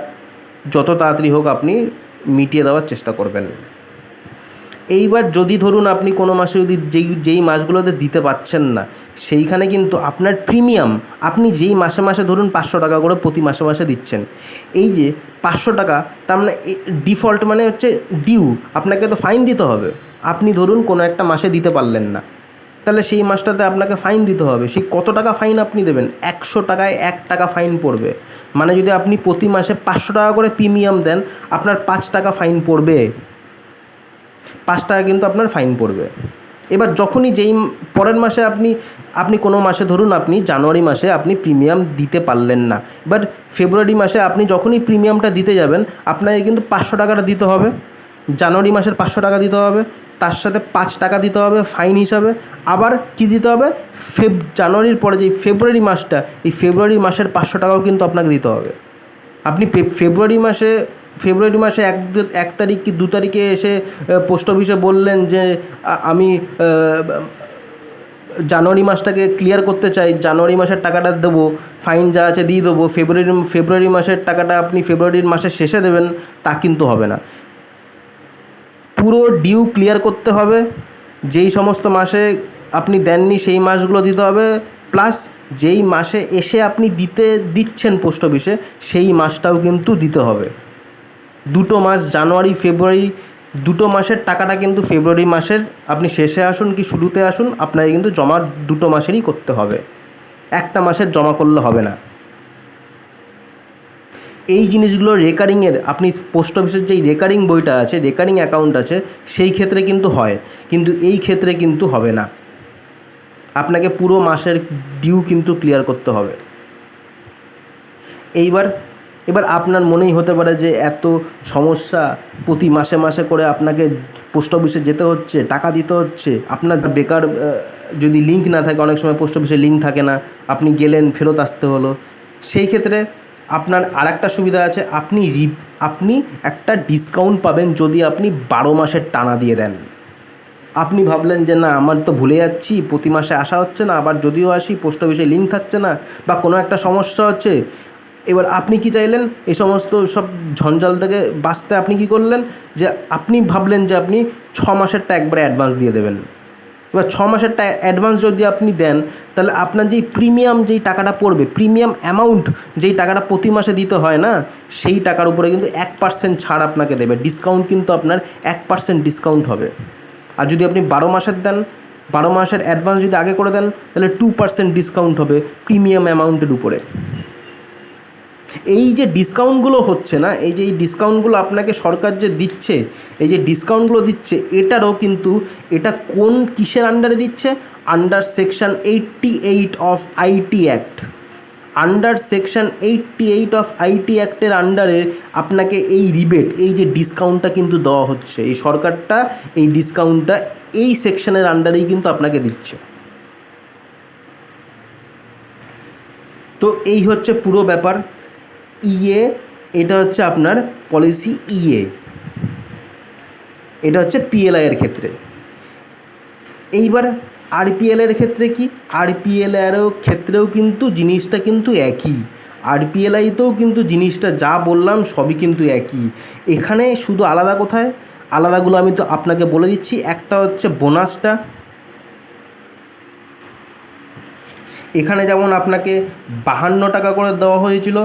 যত তাড়াতাড়ি হোক আপনি মিটিয়ে দেওয়ার চেষ্টা করবেন। এইবার যদি ধরুন আপনি কোনো মাসে যদি যেই মাসগুলোতে দিতে পারছেন না, সেইখানে কিন্তু আপনার প্রিমিয়াম, আপনি যেই মাসে মাসে ধরুন 500 টাকা করে প্রতি মাসে মাসে দিচ্ছেন, এই যে 500 টাকা, তার মানে ডিফল্ট মানে হচ্ছে ডিউ, আপনাকে তো ফাইন দিতে হবে। আপনি ধরুন কোনো একটা মাসে দিতে পারলেন না, তাহলে সেই মাসটাতে আপনাকে ফাইন দিতে হবে। সেই কত টাকা ফাইন আপনি দেবেন? 100 টাকায় 1 টাকা ফাইন পড়বে। মানে যদি আপনি প্রতি মাসে 500 টাকা করে প্রিমিয়াম দেন, আপনার 5 টাকা ফাইন পড়বে, 5 টাকা কিন্তু আপনার ফাইন পড়বে। এবার যখনই যেই পরের মাসে আপনি কোনো মাসে ধরুন আপনি জানুয়ারি মাসে আপনি প্রিমিয়াম দিতে পারলেন না, এবার ফেব্রুয়ারি মাসে আপনি যখনই প্রিমিয়ামটা দিতে যাবেন, আপনাকে কিন্তু 500 টাকাটা দিতে হবে। জানুয়ারি মাসের 500 টাকা দিতে হবে, তার সাথে 5 টাকা দিতে হবে ফাইন হিসাবে। আবার কি দিতে হবে? জানুয়ারির পরে যে ফেব্রুয়ারি মাসটা, এই ফেব্রুয়ারি মাসের 500 টাকাও কিন্তু আপনাকে দিতে হবে। আপনি ফেব্রুয়ারি মাসে 1 তারিখ কি 2 তারিখে এসে পোস্ট অফিসে বললেন যে আমি জানুয়ারি মাসটাকে ক্লিয়ার করতে চাই, জানুয়ারি মাসের টাকাটা দেবো, ফাইন যা আছে দিয়ে দেবো, ফেব্রুয়ারি মাসের টাকাটা আপনি ফেব্রুয়ারির মাসের শেষে দেবেন, তা কিন্তু হবে না। পুরো ডিউ ক্লিয়ার করতে হবে। যেই সমস্ত মাসে আপনি দেননি সেই মাসগুলো দিতে হবে, প্লাস যেই মাসে এসে আপনি দিচ্ছেন পোস্ট অফিসে, সেই মাসটাও কিন্তু দিতে হবে। 2 মাস, জানুয়ারি ফেব্রুয়ারি 2 মাসের টাকাটা কিন্তু ফেব্রুয়ারি মাসের আপনি শেষে আসুন কি শুরুতে আসুন, আপনাকে কিন্তু জমা 2 মাসেরই করতে হবে, একটা মাসের জমা করলে হবে না। এই জিনিসগুলো রেকারিংয়ের, আপনি পোস্ট অফিসের যেই রেকারিং বইটা আছে, রেকারিং অ্যাকাউন্ট আছে, সেই ক্ষেত্রে কিন্তু হয়, কিন্তু এই ক্ষেত্রে কিন্তু হবে না। আপনাকে পুরো মাসের ডিউ কিন্তু ক্লিয়ার করতে হবে। এবার আপনার মনেই হতে পারে যে এত সমস্যা, প্রতি মাসে মাসে করে আপনাকে পোস্ট অফিসে যেতে হচ্ছে, টাকা দিতে হচ্ছে। আপনার বেকার যদি লিঙ্ক না থাকে, অনেক সময় পোস্ট অফিসে লিঙ্ক থাকে না, আপনি গেলেন ফেরত আসতে হলো। সেই ক্ষেত্রে আপনার আরেকটা সুবিধা আছে, আপনি একটা ডিসকাউন্ট পাবেন যদি আপনি 12 মাসের টানা দিয়ে দেন। আপনি ভাবলেন যে না, আমার তো ভুলে যাচ্ছি, প্রতি মাসে আসা হচ্ছে না, আবার যদিও আসি পোস্ট অফিসে লিঙ্ক থাকছে না, বা কোনো একটা সমস্যা হচ্ছে। এবার আপনি কি চাইলেন? এই সমস্ত সব ঝঞ্ঝাল থেকে বাঁচতে আপনি কি করলেন, যে আপনি ভাবলেন যে আপনি 6 মাসেরটা একবারে অ্যাডভান্স দিয়ে দেবেন। এবার 6 মাসেরটা অ্যাডভান্স যদি আপনি দেন, তাহলে আপনার যেই প্রিমিয়াম যেই টাকাটা পড়বে, প্রিমিয়াম অ্যামাউন্ট যেই টাকাটা প্রতি মাসে দিতে হয় না, সেই টাকার উপরে কিন্তু 1% ছাড় আপনাকে দেবে। ডিসকাউন্ট কিন্তু আপনার 1% ডিসকাউন্ট হবে। আর যদি আপনি 12 মাসের দেন, 12 মাসের অ্যাডভান্স যদি আগে করে দেন, তাহলে 2% ডিসকাউন্ট হবে প্রিমিয়াম অ্যামাউন্টের উপরে। এই যে ডিসকাউন্টগুলো হচ্ছে না, এই যে এই ডিসকাউন্টগুলো আপনাকে সরকার যে দিচ্ছে, এই যে ডিসকাউন্টগুলো দিচ্ছে, এটারও কিন্তু এটা কোন কিসের আন্ডারে দিচ্ছে? Under section 88 of IT act. Under section 88 of IT অ্যাক্টের আন্ডারে আপনাকে এই রিবেট, এই যে ডিসকাউন্টটা কিন্তু দেওয়া হচ্ছে, এই সরকারটা এই ডিসকাউন্টটা এই সেকশনের আন্ডারেই কিন্তু আপনাকে দিচ্ছে। তো এই হচ্ছে পুরো ব্যাপার। এটা হচ্ছে আপনার পলিসি এটা হচ্ছে পিএলআইয়ের ক্ষেত্রে। এইবার আরপিএলের ক্ষেত্রে কি? আরপিএলেরও ক্ষেত্রেও কিন্তু জিনিসটা কিন্তু একই। আরপিএলআইতেও কিন্তু জিনিসটা যা বললাম সবই কিন্তু একই। এখানে শুধু আলাদা কোথায়? আলাদাগুলো আমি তো আপনাকে বলে দিচ্ছি। একটা হচ্ছে বোনাসটা। এখানে যেমন আপনাকে 52 টাকা করে দেওয়া হয়েছিল,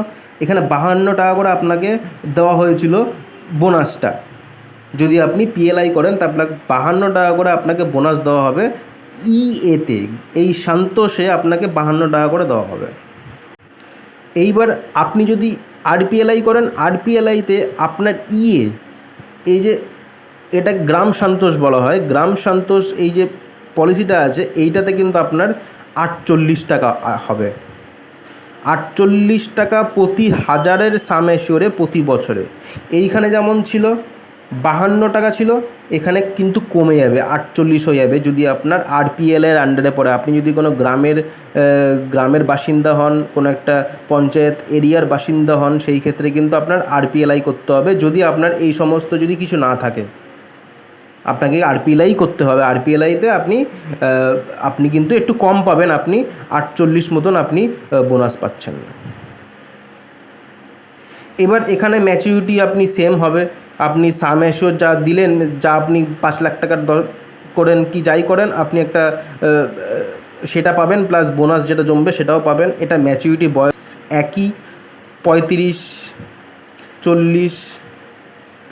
এখানে 52 টাকা করে আপনাকে দেওয়া হয়েছিল বোনাসটা। যদি আপনি পিএলআই করেন তা আপনাকে 52 টাকা করে আপনাকে বোনাস দেওয়া হবে। ইএতে, এই সান্তোষে আপনাকে 52 টাকা করে দেওয়া হবে। এইবার আপনি যদি আরপিএলআই করেন, আরপিএলআইতে আপনার এই যে এটা গ্রাম সন্তোষ বলা হয়, গ্রাম সন্তোষ এই যে পলিসিটা আছে, এইটাতে কিন্তু আপনার 48 টাকা হবে। টাকা প্রতি হাজারের সাম অ্যাসিওরে প্রতি বছরে। এইখানে যেমন ছিল 52 টাকা ছিল, এখানে কিন্তু কমে যাবে, 48 হয়ে যাবে যদি আপনার আরপিএলের আন্ডারে পড়ে। আপনি যদি কোনো গ্রামের বাসিন্দা হন, কোনো একটা পঞ্চায়েত এরিয়ার বাসিন্দা হন, সেই ক্ষেত্রে কিন্তু আপনার আরপিএলআই করতে হবে। যদি আপনার এই সমস্ত যদি কিছু না থাকে, আপনাকে আরপিএলআই করতে হবে। আরপিএলআইতে আপনি কিন্তু একটু কম পাবেন, আপনি 48 মতন আপনি বোনাস পাচ্ছেন না। এবার এখানে ম্যাচুরিটি আপনি সেম হবে, আপনি সাম অ্যাসিওর যা দিলেন, যা আপনি 5 লাখ টাকার করেন কি যাই করেন, আপনি একটা সেটা পাবেন, প্লাস বোনাস যেটা জমবে সেটাও পাবেন। এটা ম্যাচুরিটি বয়স একই, 35, 40,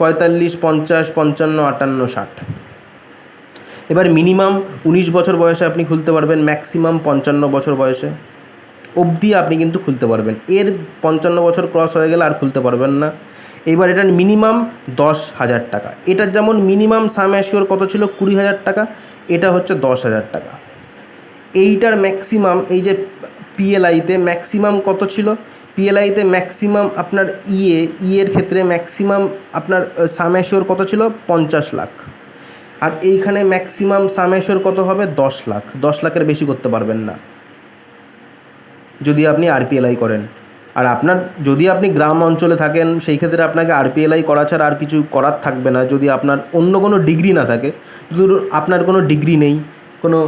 45, 50, 55, 58, 60। এবার মিনিমাম 19 বছর বয়সে আপনি খুলতে পারবেন, ম্যাক্সিমাম 55 বছর বয়সে অবধি আপনি কিন্তু খুলতে পারবেন। এর 55 বছর ক্রস হয়ে গেলে আর খুলতে পারবেন না। এবার এটার মিনিমাম 10,000 টাকা। এটার যেমন মিনিমাম সাম অ্যাসিওর কত ছিল, 20,000 টাকা, এটা হচ্ছে 10,000 টাকা। এইটার ম্যাক্সিমাম, এই যে পিএলআইতে ম্যাক্সিমাম কত ছিল, পিএলআইতে ম্যাক্সিমাম আপনার ইয়ের ক্ষেত্রে ম্যাক্সিমাম আপনার সাম অ্যাসিওর কত ছিল, 50 লাখ। আর এইখানে ম্যাক্সিমাম সাম অ্যাসিওর কত হবে, 10 লাখ। 10 লাখের বেশি করতে পারবেন না যদি আপনি আরপিএলআই করেন। আর যদি আপনি গ্রাম অঞ্চলে থাকেন, সেই ক্ষেত্রে আপনাকে আরপিএলআই করা ছাড়া আর কিছু করার থাকবে না। যদি আপনার অন্য কোনো ডিগ্রি না থাকে, ধরুন আপনার কোনো ডিগ্রি নেই, কোনো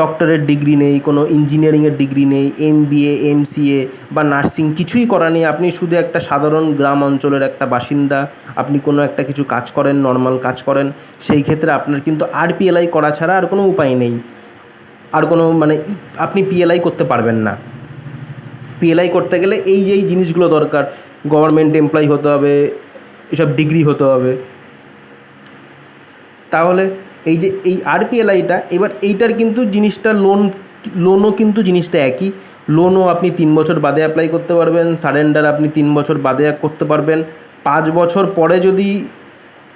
ডক্টরের ডিগ্রি নেই, কোনো ইঞ্জিনিয়ারিংয়ের ডিগ্রি নেই, এমবিএ, এমসিএ বা নার্সিং কিছুই করা নেই, আপনি শুধু একটা সাধারণ গ্রাম অঞ্চলের একটা বাসিন্দা, আপনি কোনো একটা কিছু কাজ করেন, নর্মাল কাজ করেন, সেই ক্ষেত্রে আপনার কিন্তু আরপিএলআই করা ছাড়া আর কোনো উপায় নেই। আর কোনো আপনি পিএলআই করতে পারবেন না। পিএলআই করতে গেলে এই জিনিসগুলো দরকার, গভর্নমেন্ট এমপ্লয়ি হতে হবে, এসব ডিগ্রি হতে হবে। তাহলে এই আরপিএলআইটা, এবার এইটার কিন্তু জিনিসটা লোনও কিন্তু জিনিসটা একই। লোনও আপনি 3 বছর বাদে অ্যাপ্লাই করতে পারবেন, সারেন্ডার আপনি 3 বছর বাদে করতে পারবেন। 5 বছর পরে যদি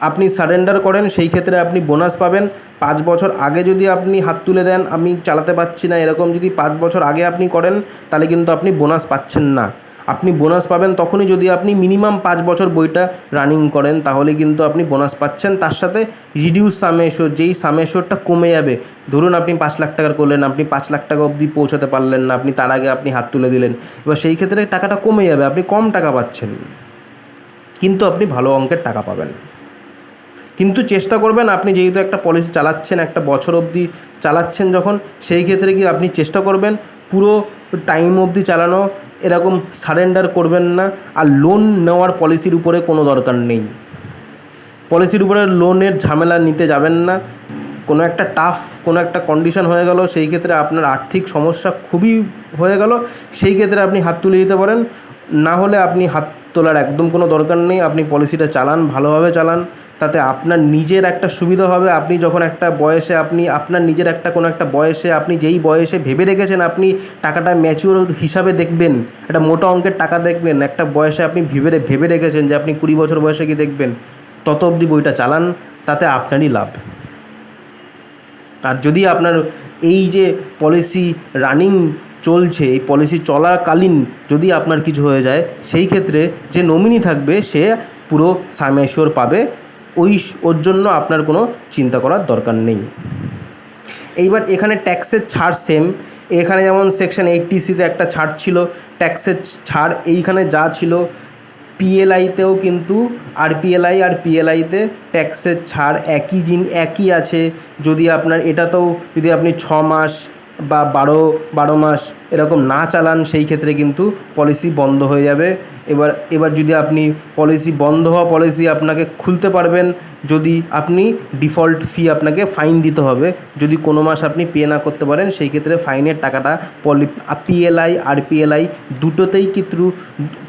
আপনি সারেন্ডার করেন, সেই ক্ষেত্রে আপনি বোনাস পাবেন। 5 বছর আগে যদি আপনি হাত তুলে দেন, আমি চালাতে পারছি না এরকম যদি 5 বছর আগে আপনি করেন, তাহলে কিন্তু আপনি বোনাস পাচ্ছেন না। আপনি বোনাস পাবেন তখনই যদি আপনি মিনিমাম 5 বছর বইটা রানিং করেন, তাহলে কিন্তু আপনি বোনাস পাচ্ছেন। তার সাথে রিডিউস সাম অ্যাসিওর, যেই সাম অ্যাসিওরটা কমে যাবে, ধরুন আপনি 5 লাখ টাকার করলেন, আপনি 5 লাখ টাকা অবধি পৌঁছাতে পারলেন না, আপনি তার আগে আপনি হাত তুলে দিলেন, এবার সেই ক্ষেত্রে টাকাটা কমে যাবে, আপনি কম টাকা পাচ্ছেন, কিন্তু আপনি ভালো অঙ্কের টাকা পাবেন। কিন্তু চেষ্টা করবেন, আপনি যেহেতু একটা পলিসি চালাচ্ছেন, একটা বছর অবধি চালাচ্ছেন যখন, সেই ক্ষেত্রে কি আপনি চেষ্টা করবেন পুরো টাইম অবধি চালানো, এরকম সারেন্ডার করবেন না। আর লোন নেওয়ার পলিসির উপরে কোনো দরকার নেই, পলিসির উপরে লোনের ঝামেলা নিতে যাবেন না। কোনো একটা কোনো একটা কন্ডিশন হয়ে গেল, সেই ক্ষেত্রে আপনার আর্থিক সমস্যা খুবই হয়ে গেল, সেই ক্ষেত্রে আপনি হাত তুলে দিতে পারেন। না হলে আপনি হাত তোলার একদম কোনো দরকার নেই, আপনি পলিসিটা চালান, ভালোভাবে চালান, তাতে আপনার নিজের একটা সুবিধা হবে। আপনি যখন একটা বয়সে আপনার নিজের কোনো একটা বয়সে, আপনি যেই বয়সে ভেবে রেখেছেন আপনি টাকাটা ম্যাচিওর হিসাবে দেখবেন, একটা মোটা অঙ্কের টাকা দেখবেন, একটা বয়সে আপনি ভেবে রেখেছেন যে আপনি 20 বছর বয়সে কি দেখবেন, তত অবধি বইটা চালান, তাতে আপনারই লাভ। আর যদি আপনার এই যে পলিসি রানিং চলছে, এই পলিসি চলাকালীন যদি আপনার কিছু হয়ে যায়, সেই ক্ষেত্রে যে নমিনি থাকবে সে পুরো সাম অ্যাসিওর পাবে, ওর জন্য আপনার কোনো চিন্তা করার দরকার নেই। এইবার এখানে ট্যাক্সের ছাড় সেম, এখানে যেমন সেকশন 80C একটা ছাড় ছিল, ট্যাক্সের ছাড় এইখানে যা ছিল পিএলআইতেও কিন্তু আরপিএলআই আর পিএলআইতে ট্যাক্সের ছাড় একই আছে। যদি আপনার এটাতেও যদি আপনি 6 মাস বা 12 মাস এরকম না চালান, সেই ক্ষেত্রে কিন্তু পলিসি বন্ধ হয়ে যাবে। এবার যদি আপনি পলিসি বন্ধ হওয়া পলিসি আপনাকে খুলতে পারবেন, যদি আপনি ডিফল্ট ফি আপনাকে ফাইন দিতে হবে, যদি কোনো মাস আপনি পে না করতে পারেন, সেই ক্ষেত্রে ফাইনের টাকাটা পিএলআই আরপিএলআই দুটোতেই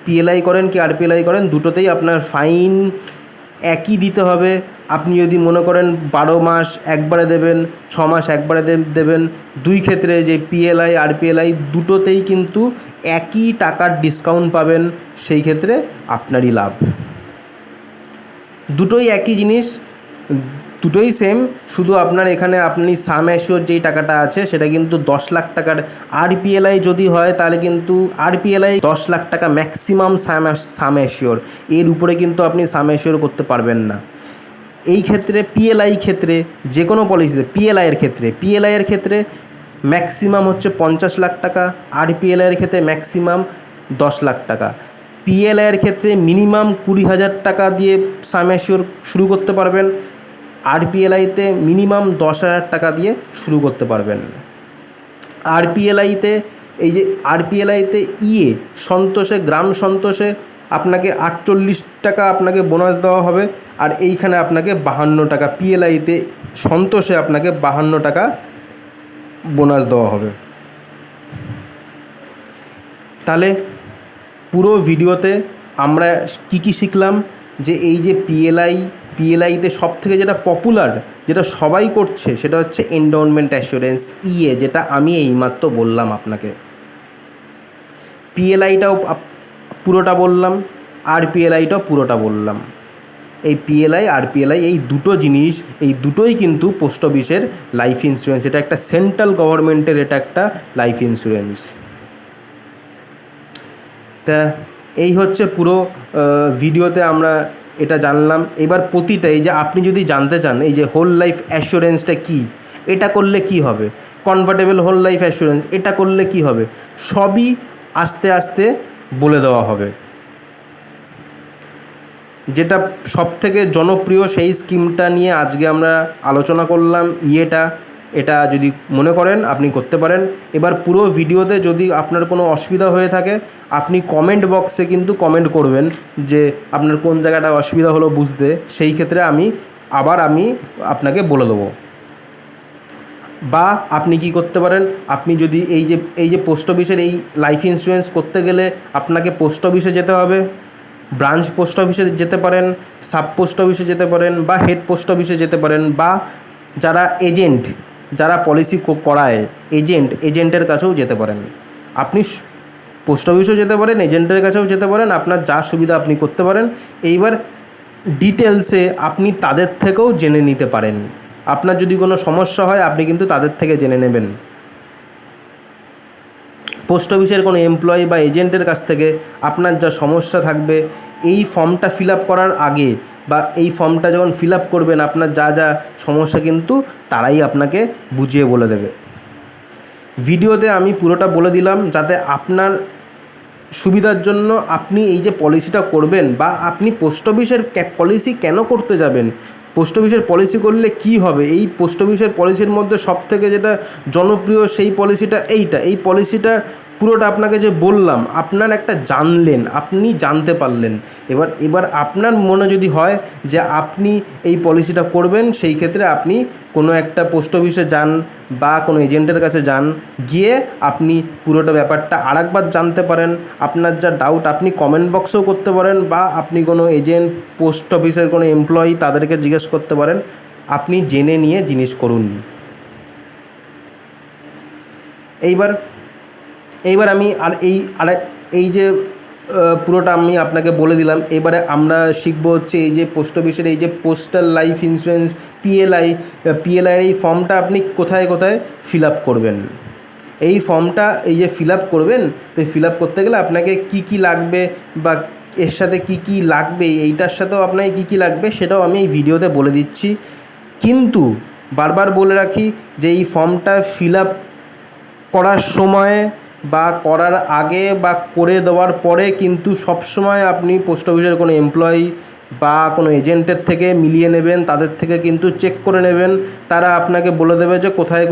পিএলআই করেন কি আরপিএলআই করেন, দুটোতেই আপনার ফাইন একই দিতে হবে। আপনি যদি মনে করেন 12 মাস একবারে দেবেন, 6 মাস একবারে দেবেন, দুই ক্ষেত্রে যে পিএলআই আরপিএলআই দুটোতেই কিন্তু একই টাকার ডিসকাউন্ট পাবেন, সেই ক্ষেত্রে আপনারই লাভ। দুটোই একই জিনিস, দুটোই সেম, শুধু আপনার এখানে আপনি সাম অ্যাসিওর যেই টাকাটা আছে সেটা কিন্তু 10 লাখ টাকার। আরপিএলআই যদি হয় তাহলে কিন্তু আরপিএলআই 10 লাখ টাকা ম্যাক্সিমাম সাম অ্যাসিওর, এর উপরে কিন্তু আপনি সাম অ্যাসিওর করতে পারবেন না। এই ক্ষেত্রে পিএলআই ক্ষেত্রে যে কোনো পলিসিতে পিএলআইয়ের ক্ষেত্রে ম্যাক্সিমাম হচ্ছে 50 লাখ টাকা, আরপিএলআইয়ের ক্ষেত্রে ম্যাক্সিমাম 10 লাখ টাকা। পিএলআইয়ের ক্ষেত্রে মিনিমাম 20,000 টাকা দিয়ে সাম অ্যাসিওর শুরু করতে পারবেন, আরপিএলআইতে মিনিমাম 10,000 টাকা দিয়ে শুরু করতে পারবেন। আরপিএলআইতে আরপিএলআইতে সন্তোষে গ্রাম সন্তোষে আপনাকে 48 টাকা আপনাকে বোনাস দেওয়া হবে, আর এইখানে আপনাকে 52 টাকা, পিএলআইতে সন্তোষে আপনাকে 52 টাকা বোনাস দেওয়া হবে। তাহলে পুরো ভিডিওতে আমরা কি শিখলাম, যে এই যে পিএলআইতে সব থেকে যেটা পপুলার, যেটা সবাই করছে, সেটা হচ্ছে এন্ডাউনমেন্ট অ্যাসুরেন্স যেটা আমি এইমাত্র বললাম আপনাকে। পিএলআইটাও পুরোটা বললাম, আরপিএলআইটাও পুরোটা বললাম। এই পিএলআই আরপিএলআই এই দুটো জিনিস, এই দুটোই কিন্তু পোস্ট অফিসের লাইফ ইন্স্যুরেন্স। এটা একটা সেন্ট্রাল গভর্নমেন্টের এটা একটা লাইফ ইন্স্যুরেন্স। তা এই হচ্ছে পুরো ভিডিওতে আমরা এটা জানলাম। এবার প্রতিটা এই যে আপনি যদি জানতে চান এই যে হোল লাইফ অ্যাসুরেন্সটা কী, এটা করলে কি হবে, কনভার্টেবল হোল লাইফ অ্যাসুরেন্স এটা করলে কি হবে, সবই আস্তে আস্তে বলে দেওয়া হবে। যেটা সবথেকে জনপ্রিয় সেই স্কিমটা নিয়ে আজকে আমরা আলোচনা করলাম। এটা যদি মনে করেন আপনি করতে পারেন। এবার পুরো ভিডিওতে যদি আপনার কোনো অসুবিধা হয়ে থাকে আপনি কমেন্ট বক্সে কিন্তু কমেন্ট করবেন যে আপনার কোন জায়গাটা অসুবিধা হলো বুঝতে, সেই ক্ষেত্রে আমি আপনাকে বলে দেবো। বা আপনি কি করতে পারেন, আপনি যদি এই যে পোস্ট অফিসের এই লাইফ ইন্স্যুরেন্স করতে গেলে আপনাকে পোস্ট অফিসে যেতে হবে, ব্রাঞ্চ পোস্ট অফিসে যেতে পারেন, সাব পোস্ট অফিসে যেতে পারেন, বা হেড পোস্ট অফিসে যেতে পারেন, বা যারা পলিসি করায় এজেন্টের কাছেও যেতে পারেন। আপনি পোস্ট অফিসেও যেতে পারেন, এজেন্টের কাছেও যেতে পারেন, আপনার যা সুবিধা আপনি করতে পারেন। এইবার ডিটেলসে আপনি তাদের থেকেও জেনে নিতে পারেন। আপনার যদি কোনো সমস্যা হয় আপনি কিন্তু তাদের থেকে জেনে নেবেন। পোস্ট অফিসের কোনো এমপ্লয়ি বা এজেন্টের কাছ থেকে আপনার যা সমস্যা থাকবে এই ফর্মটা ফিল আপ করার আগে বা এই ফর্মটা যখন ফিল আপ করবেন আপনার যা যা সমস্যা কিন্তু তারাই আপনাকে বুঝিয়ে বলে দেবে। ভিডিওতে আমি পুরোটা বলে দিলাম যাতে আপনার সুবিধার জন্য আপনি এই যে পলিসিটা করবেন, বা আপনি পোস্ট অফিসের পলিসি কেন করতে যাবেন, পোস্ট অফিসের পলিসি করলে কি হবে, এই পোস্ট অফিসের পলিসির মধ্যে সবথেকে যেটা জনপ্রিয় সেই পলিসিটা এই পলিসিটা পুরোটা আপনাকে যে বললাম আপনার একটা জানলেন, আপনি জানতে পারলেন। এবার আপনার মনে যদি হয় যে আপনি এই পলিসিটা করবেন, সেই ক্ষেত্রে আপনি কোনো একটা পোস্ট অফিসে যান বা কোনো এজেন্টের কাছে যান, গিয়ে আপনি পুরোটা ব্যাপারটা আরেকবার জানতে পারেন। আপনার যা ডাউট আপনি কমেন্ট বক্সেও করতে পারেন, বা আপনি কোনো এজেন্ট, পোস্ট অফিসের কোনো এমপ্লয়ি তাদেরকে জিজ্ঞেস করতে পারেন। আপনি জেনে নিয়ে জিনিস করুন। এইবার আমি এই যে পুরোটা আমি আপনাকে বলে দিলাম। এবারে আমরা শিখবো হচ্ছে এই যে পোস্ট অফিসের এই যে পোস্টাল লাইফ ইন্স্যুরেন্স পিএলআইয়ের এই ফর্মটা আপনি কোথায় ফিল আপ করবেন। এই ফর্মটা এই যে ফিল আপ করবেন, তো ফিল আপ করতে গেলে আপনাকে কি লাগবে বা এর সাথে কি লাগবে, এইটার সাথেও আপনাকে কি লাগবে সেটাও আমি এই ভিডিওতে বলে দিচ্ছি। কিন্তু বারবার বলে রাখি যে এই ফর্মটা ফিল আপ করার সময় বা করার আগে বা করে দেওয়ার পরে কিন্তু সবসময় আপনি পোস্ট অফিসের কোনো এমপ্লয়ি বা কোনো এজেন্টের থেকে মিলিয়ে নেবেন, তাদের থেকে কিন্তু চেক করে নেবেন। তারা আপনাকে বলে দেবে যে কোথায়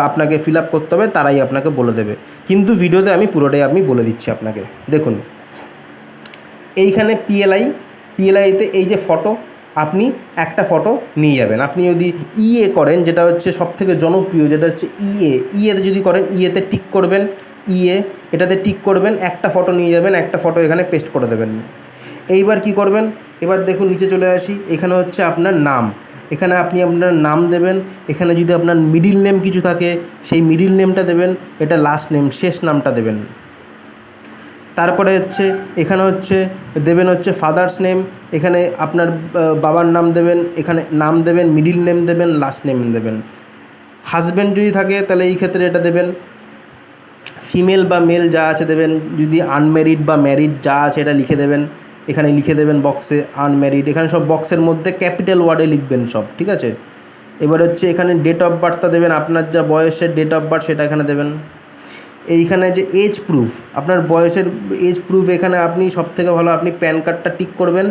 আপনাকে ফিল আপ করতে হবে, তারাই আপনাকে বলে দেবে। কিন্তু ভিডিওতে আমি পুরোটাই বলে দিচ্ছি আপনাকে। দেখুন এইখানে পিএলআইতে এই যে ফটো, আপনি একটা ফটো নিয়ে যাবেন। আপনি যদি করেন, যেটা হচ্ছে সবথেকে জনপ্রিয়, যেটা হচ্ছে ইয়েতে যদি করেন, ইয়েতে টিক করবেন, এটাতে টিক করবেন, একটা ফটো নিয়ে যাবেন, একটা ফটো এখানে পেস্ট করে দেবেন। এইবার কি করবেন, এবার দেখুন নিচে চলে আসি, এখানে হচ্ছে আপনার নাম, এখানে আপনি আপনার নাম দেবেন। এখানে যদি আপনার মিডিল নেম কিছু থাকে সেই মিডিল নেমটা দেবেন, এটা লাস্ট নেম শেষ নামটা দেবেন। তারপরে হচ্ছে এখানে হচ্ছে দেবেন হচ্ছে ফাদার্স নেম, এখানে আপনার বাবার নাম দেবেন, এখানে নাম দেবেন, মিডিল নেম দেবেন, লাস্ট নেম দেবেন। হাজব্যান্ড যদি থাকে তাহলে এই ক্ষেত্রে এটা দেবেন। ফিমেল বা মেল যা আছে দেবেন, যদি আনম্যারিড বা ম্যারিড যা আছে এটা লিখে দেবেন, এখানে লিখে দেবেন বক্সে আনম্যারিড, এখানে সব বক্সের মধ্যে ক্যাপিটাল ওয়ার্ডে লিখবেন সব, ঠিক আছে। এবার হচ্ছে এখানে ডেট অফ বার্থটা দেবেন, আপনার যা বয়সের ডেট অফ বার্থ সেটা এখানে দেবেন। এইখানে যে এজ প্রুফ, আপনার বয়সের এজ প্রুফ, এখানে আপনি সবথেকে ভালো আপনি প্যান কার্ডটা টিক করবেন,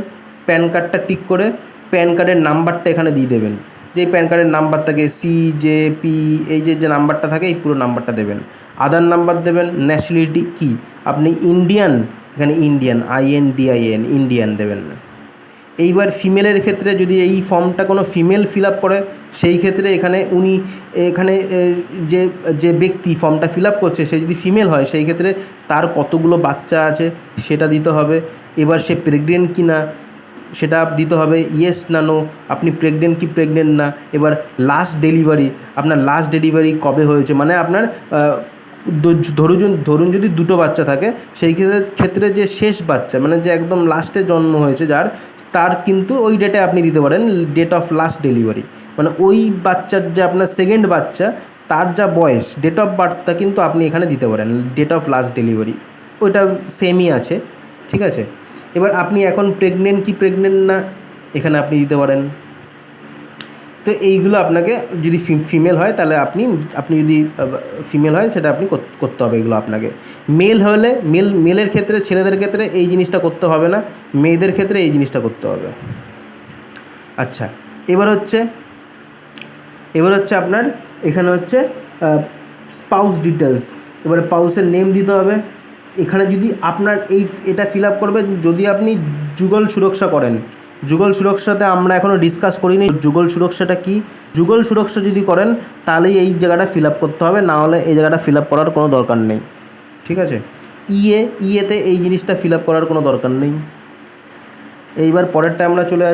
প্যান কার্ডটা টিক করে প্যান কার্ডের নাম্বারটা এখানে দিয়ে দেবেন, যে প্যান কার্ডের নাম্বার থাকে CJP, এই যে নাম্বারটা থাকে এই পুরো নাম্বারটা দেবেন। আধার নাম্বার দেবেন। ন্যাশনালিটি কি, আপনি ইন্ডিয়ান, এখানে ইন্ডিয়ান INDIAN ইন্ডিয়ান দেবেন। এইবার ফিমেলের ক্ষেত্রে যদি এই ফর্মটা কোনো ফিমেল ফিল আপ করে, সেই ক্ষেত্রে এখানে উনি এখানে যে যে ব্যক্তি ফর্মটা ফিল আপ করছে সে যদি ফিমেল হয় সেই ক্ষেত্রে তার কতগুলো বাচ্চা আছে সেটা দিতে হবে। এবার সে প্রেগনেন্ট কি না সেটা দিতে হবে, ইয়েস না নো, আপনি প্রেগনেন্ট কি প্রেগনেন্ট না। এবার লাস্ট ডেলিভারি, আপনার লাস্ট ডেলিভারি কবে হয়েছে, মানে আপনার ধরুন যদি দুটো বাচ্চা থাকে সেই ক্ষেত্রে যে শেষ বাচ্চা মানে যে একদম লাস্টে জন্ম হয়েছে যার, তার কিন্তু ওই ডেটে আপনি দিতে পারেন ডেট অফ লাস্ট ডেলিভারি, মানে ওই বাচ্চার যে আপনার সেকেন্ড বাচ্চা তার যা বয়স ডেট অফ বার্থটা কিন্তু আপনি এখানে দিতে পারেন ডেট অফ লাস্ট ডেলিভারি, ওইটা সেমই আছে, ঠিক আছে। এবার আপনি এখন প্রেগনেন্ট কি প্রেগনেন্ট না এখানে আপনি দিতে পারেন। তো এইগুলো আপনাকে যদি ফিমেল হয় তাহলে আপনি যদি ফিমেল হয় সেটা আপনি করতে হবে এগুলো আপনাকে। মেল হলে মেলের ক্ষেত্রে, ছেলেদের ক্ষেত্রে এই জিনিসটা করতে হবে না, মেয়েদের ক্ষেত্রে এই জিনিসটা করতে হবে। আচ্ছা, এবার হচ্ছে আপনার এখানে হচ্ছে স্পাউস ডিটেলস, এবারে স্পাউসের নেম দিতে হবে। এখানে যদি আপনার এটা ফিল আপ করবে যদি আপনি যুগল সুরক্ষা করেন। যুগল সুরক্ষাতে আমরা এখনও ডিসকাস করিনি যুগল সুরক্ষাটা কি। যুগল সুরক্ষা যদি করেন তাহলেই এই জায়গাটা ফিল আপ করতে হবে, না হলে এই জায়গাটা ফিল আপ করার কোনো দরকার নেই, ঠিক আছে। ইয়েতে এই জিনিসটা ফিল আপ করার কোনো দরকার নেই। এইবার পরেরটা আমরা চলে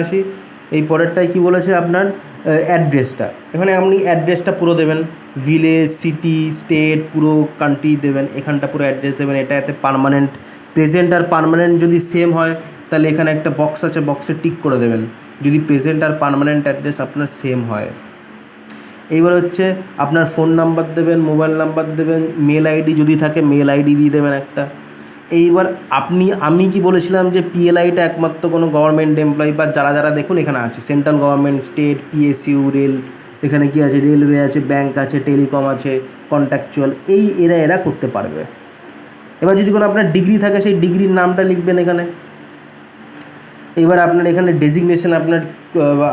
আসি। এই পরেরটায় কি বলেছে আপনার অ্যাড্রেসটা, এখানে আপনি অ্যাড্রেসটা পুরো দেবেন, ভিলেজ, সিটি, স্টেট, পুরো কান্ট্রি দেবেন, এখানটা পুরো অ্যাড্রেস দেবেন। এতে পার্মানেন্ট, প্রেজেন্ট আর পার্মানেন্ট যদি সেম হয় তাহলে এখানে একটা বক্স আছে, বক্সে টিক করে দেবেন যদি প্রেজেন্ট আর পার্মানেন্ট অ্যাড্রেস আপনার সেম হয়। এইবার হচ্ছে আপনার ফোন নাম্বার দেবেন, মোবাইল নাম্বার দেবেন, মেল আইডি যদি থাকে মেল আইডি দিয়ে দেবেন একটা। এইবার আমি কি বলেছিলাম যে PLIটা একমাত্র কোনো গভর্নমেন্ট এমপ্লয়ি বা যারা দেখুন এখানে আছে central government, state, PSU, rail, এখানে কি আছে রেলওয়ে আছে, ব্যাংক আছে, টেলিকম আছে, কন্ট্রাকচুয়াল, এরা করতে পারবে। এবার যদি কোনো আপনার ডিগ্রি থাকে সেই ডিগ্রির নামটা লিখবেন এখানে। এবার আপনার এখানে ডেজিগনেশন,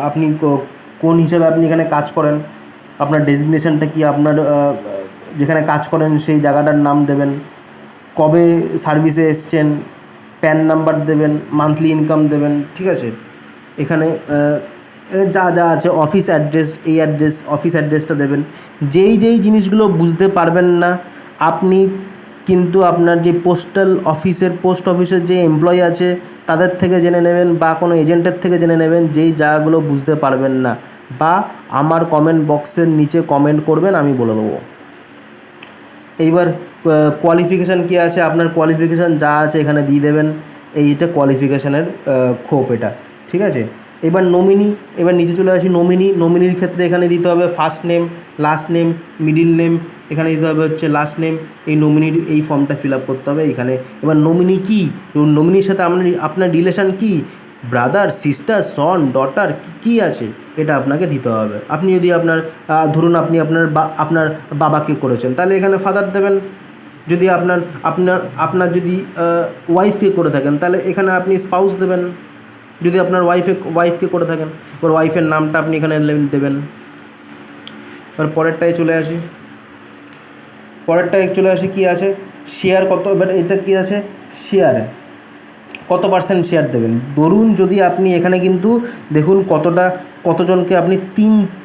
আপনি কোন হিসাবে আপনি এখানে কাজ করেন, আপনার ডেজিগনেশনটা কি, আপনার যেখানে কাজ করেন সেই জায়গাটার নাম দেবেন, কবে সার্ভিসে এসছেন, প্যান নাম্বার দেবেন, মান্থলি ইনকাম দেবেন, ঠিক আছে। এখানে যা আছে অফিস অ্যাড্রেস, অফিস অ্যাড্রেসটা দেবেন। যেই জিনিসগুলো বুঝতে পারবেন না আপনি কিন্তু আপনার যে পোস্ট অফিসের যে এমপ্লয়ি আছে তাদের থেকে জেনে নেবেন বা কোনো এজেন্টের থেকে জেনে নেবেন যেই জায়গাগুলো বুঝতে পারবেন না, বা আমার কমেন্ট বক্সের নিচে কমেন্ট করবেন, আমি বলে দেবো। এইবার কোয়ালিফিকেশান কী আছে, আপনার কোয়ালিফিকেশান যা আছে এখানে দিয়ে দেবেন। এইটা কোয়ালিফিকেশানের খোপ এটা, ঠিক আছে। এবার নমিনি, এবার নিচে চলে আসি নমিনির ক্ষেত্রে এখানে দিতে হবে first name, last name, middle name, এখানে দিতে হবে হচ্ছে লাস্ট নেম। এই নমিনির এই ফর্মটা ফিল আপ করতে হবে এইখানে। এবার নমিনি কী, নমিনির সাথে আপনার রিলেশান কী, ব্রাদার, সিস্টার, সন, ডটার কী আছে এটা আপনাকে দিতে হবে। আপনি যদি ধরুন আপনি আপনার বাবাকে করেছেন তাহলে এখানে ফাদার দেবেন। যদি আপনার যদি ওয়াইফকে করে থাকেন তাহলে এখানে আপনি স্পাউস দেবেন। যদি আপনার ওয়াইফকে করে থাকেন ওর ওয়াইফের নামটা আপনি এখানে দেবেন। এবার পরেরটায় চলে আসি কী আছে, শেয়ার কত, এবার এটা কী আছে, শেয়ারে কত % শেয়ার দেবেন। ধরুন যদি আপনি এখানে কিন্তু দেখুন কতজনকে আপনি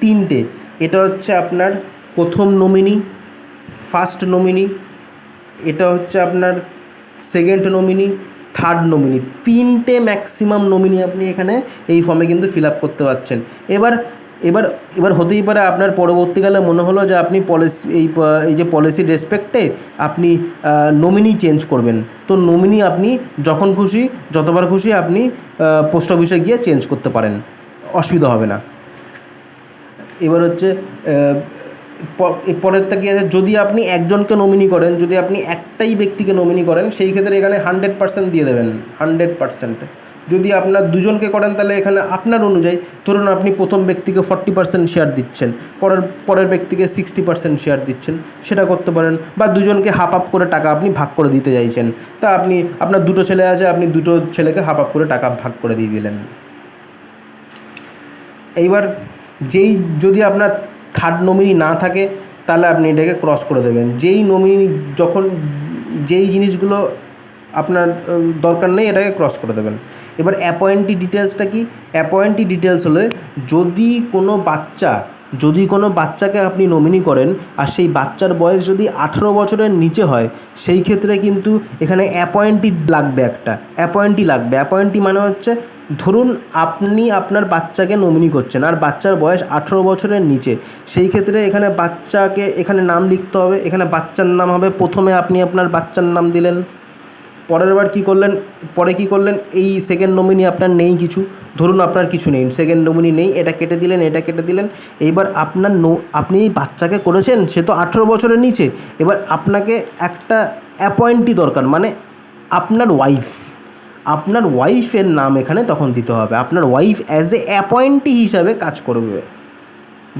তিনটে, এটা হচ্ছে আপনার প্রথম নমিনি, ফার্স্ট নমিনি, এটা হচ্ছে আপনার সেকেন্ড নমিনি, থার্ড নমিনি, তিনটে ম্যাক্সিমাম নমিনি আপনি এখানে এই ফর্মে কিন্তু ফিল আপ করতে পারছেন। এবার এবার এবার হতেই পারে আপনার পরবর্তীকালে মনে হলো যে আপনি পলিসি এই যে পলিসির রেসপেক্টে আপনি নমিনি চেঞ্জ করবেন। তো নমিনি আপনি যখন খুশি যতবার খুশি আপনি পোস্ট অফিসে গিয়ে চেঞ্জ করতে পারেন, অসুবিধা হবে না। এবার হচ্ছে পরেরটা কী আছে, যদি আপনি একজনকে নমিনি করেন, যদি আপনি একটাই ব্যক্তিকে নমিনি করেন সেই ক্ষেত্রে এখানে 100% দিয়ে দেবেন, 100%। যদি আপনার দুজনকে করেন তাহলে এখানে আপনার অনুযায়ী ধরুন আপনি প্রথম ব্যক্তিকে 40% শেয়ার দিচ্ছেন, পরের ব্যক্তিকে 60% শেয়ার দিচ্ছেন, সেটা করতে পারেন। বা দুজনকে হাফ হাফ করে টাকা আপনি ভাগ করে দিতে চাইছেন, তা আপনি আপনার দুটো ছেলে আছে, আপনি দুটো ছেলেকে হাফ হাফ করে টাকা ভাগ করে দিয়ে দিলেন। এইবার যদি আপনার থার্ড নমিনি না থাকে তাহলে আপনি এটাকে ক্রস করে দেবেন। যেই নমিনি যখন যেই জিনিসগুলো আপনার দরকার নেই এটাকে ক্রস করে দেবেন। এবার অ্যাপয়েন্টি ডিটেলসটা কি? অ্যাপয়েন্টি ডিটেলস হলে যদি কোনো বাচ্চাকে আপনি নমিনি করেন আর সেই বাচ্চার বয়স যদি 18 বছরের নিচে হয়, সেই ক্ষেত্রে কিন্তু এখানে অ্যাপয়েন্টি লাগবে, একটা অ্যাপয়েন্টি লাগবে। অ্যাপয়েন্টি মানে হচ্ছে ধরুন আপনি আপনার বাচ্চাকে নমিনি করছেন আর বাচ্চার বয়স 18 বছরের নিচে, সেই ক্ষেত্রে এখানে বাচ্চাকে এখানে নাম লিখতে হবে। এখানে বাচ্চার নাম হবে, প্রথমে আপনি আপনার বাচ্চার নাম দিলেন, পরে কি করলেন এই সেকেন্ড নমিনি আপনার নেই কিছু, ধরুন আপনার কিছু নেই, সেকেন্ড নমিনি নেই, এটা কেটে দিলেন। এইবার আপনি এই বাচ্চাকে করেছেন, সে তো 18 বছরের নিচে, এবার আপনাকে একটা অ্যাপয়েন্টি দরকার, মানে আপনার ওয়াইফের নাম এখানে তখন দিতে হবে। আপনার ওয়াইফ অ্যাজ এ অ্যাপয়েন্টি হিসাবে কাজ করবে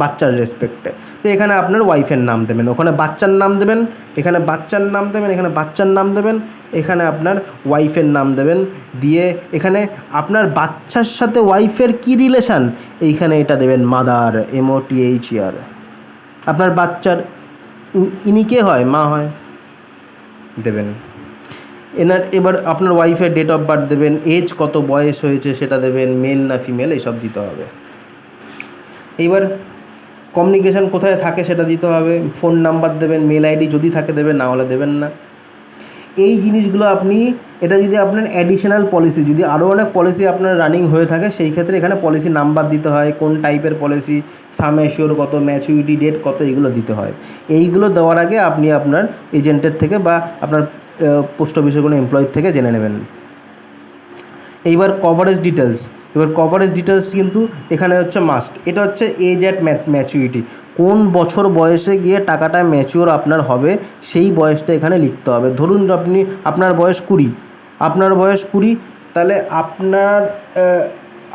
বাচ্চার রেসপেক্টে। তো এখানে আপনার ওয়াইফের নাম দেবেন, ওখানে বাচ্চার নাম দেবেন, এখানে বাচ্চার নাম দেবেন, এখানে বাচ্চার নাম দেবেন, এখানে আপনার ওয়াইফের নাম দেবেন। দিয়ে এখানে আপনার বাচ্চার সাথে ওয়াইফের কি রিলেশান, এইখানে এটা দেবেন মাদার, MOTHER। আপনার বাচ্চার ইনি কে হয়, মা হয়, দেবেন। এবার আপনার ওয়াইফের ডেট অফ বার্থ দেবেন, এজ কত, বয়স হয়েছে সেটা দেবেন, মেল না ফিমেল এইসব দিতে হবে। এইবার কমিউনিকেশান কোথায় থাকে সেটা দিতে হবে, ফোন নাম্বার দেবেন, মেল আইডি যদি থাকে দেবেন, না হলে দেবেন না। এই জিনিসগুলো এটা যদি আপনার অ্যাডিশনাল পলিসি, যদি আরও অনেক পলিসি আপনার রানিং হয়ে থাকে সেই ক্ষেত্রে এখানে পলিসি নাম্বার দিতে হয়, কোন টাইপের পলিসি, সাম অ্যাসিওর কত, ম্যাচুরিটি ডেট কত, এগুলো দিতে হয়। এইগুলো দেওয়ার আগে আপনি আপনার এজেন্টের থেকে বা আপনার পোস্ট অফিসের কোনো এমপ্লয়ির থেকে জেনে নেবেন। এইবার কভারেজ ডিটেলস কিন্তু এখানে হচ্ছে মাস্ট। এটা হচ্ছে এজ অ্যাট ম্যাচুরিটি, কোন বছর বয়সে গিয়ে টাকাটা ম্যাচিওর আপনার হবে সেই বয়সটা এখানে লিখতে হবে। ধরুন আপনার বয়স 20, তাহলে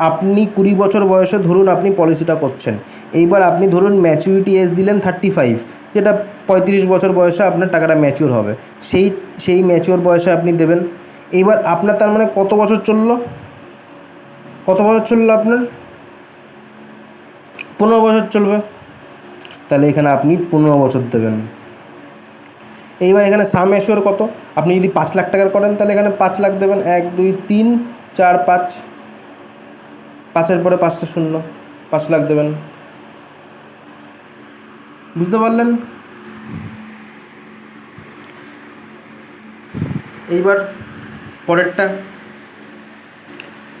আপনি 20 বছর বয়সে ধরুন আপনি পলিসিটা করছেন। এইবার আপনি ধরুন ম্যাচুরিটি এজ দিলেন 35, যেটা 35 বছর বয়সে আপনার টাকাটা ম্যাচিওর হবে, সেই ম্যাচিওর বয়সে আপনি দেবেন। এইবার আপনার তার মানে কত বছর চললো আপনার 15 বছর চলবে, তাহলে এখানে আপনি 15 বছর দেবেন। এইবার এখানে সাম অ্যাসিওর কত, আপনি যদি 5 লাখ টাকার করেন তাহলে এখানে 5 লাখ দেবেন, 1 2 3 4 5, 5-এর পরে 5টা শূন্য, 5 লাখ দেবেন। বুঝতে পারলেন? এইবার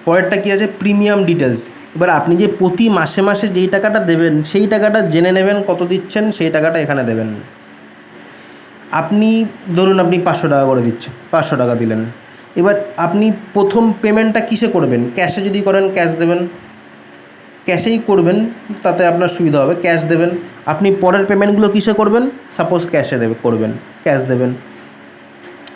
পরেরটা কী আছে, প্রিমিয়াম ডিটেলস। এবার আপনি যে প্রতি মাসে মাসে যেই টাকাটা দেবেন সেই টাকাটা জেনে নেবেন কত দিচ্ছেন, সেই টাকাটা এখানে দেবেন। আপনি ধরুন আপনি 500 টাকা করে দিচ্ছেন, 500 টাকা দিলেন। এবার আপনি প্রথম পেমেন্টটা কিসে করবেন, ক্যাশে যদি করেন ক্যাশ দেবেন, ক্যাশেই করবেন তাতে আপনার সুবিধা হবে, ক্যাশ দেবেন। আপনি পরের পেমেন্টগুলো কিসে করবেন, সাপোজ ক্যাশে করবেন, ক্যাশ দেবেন।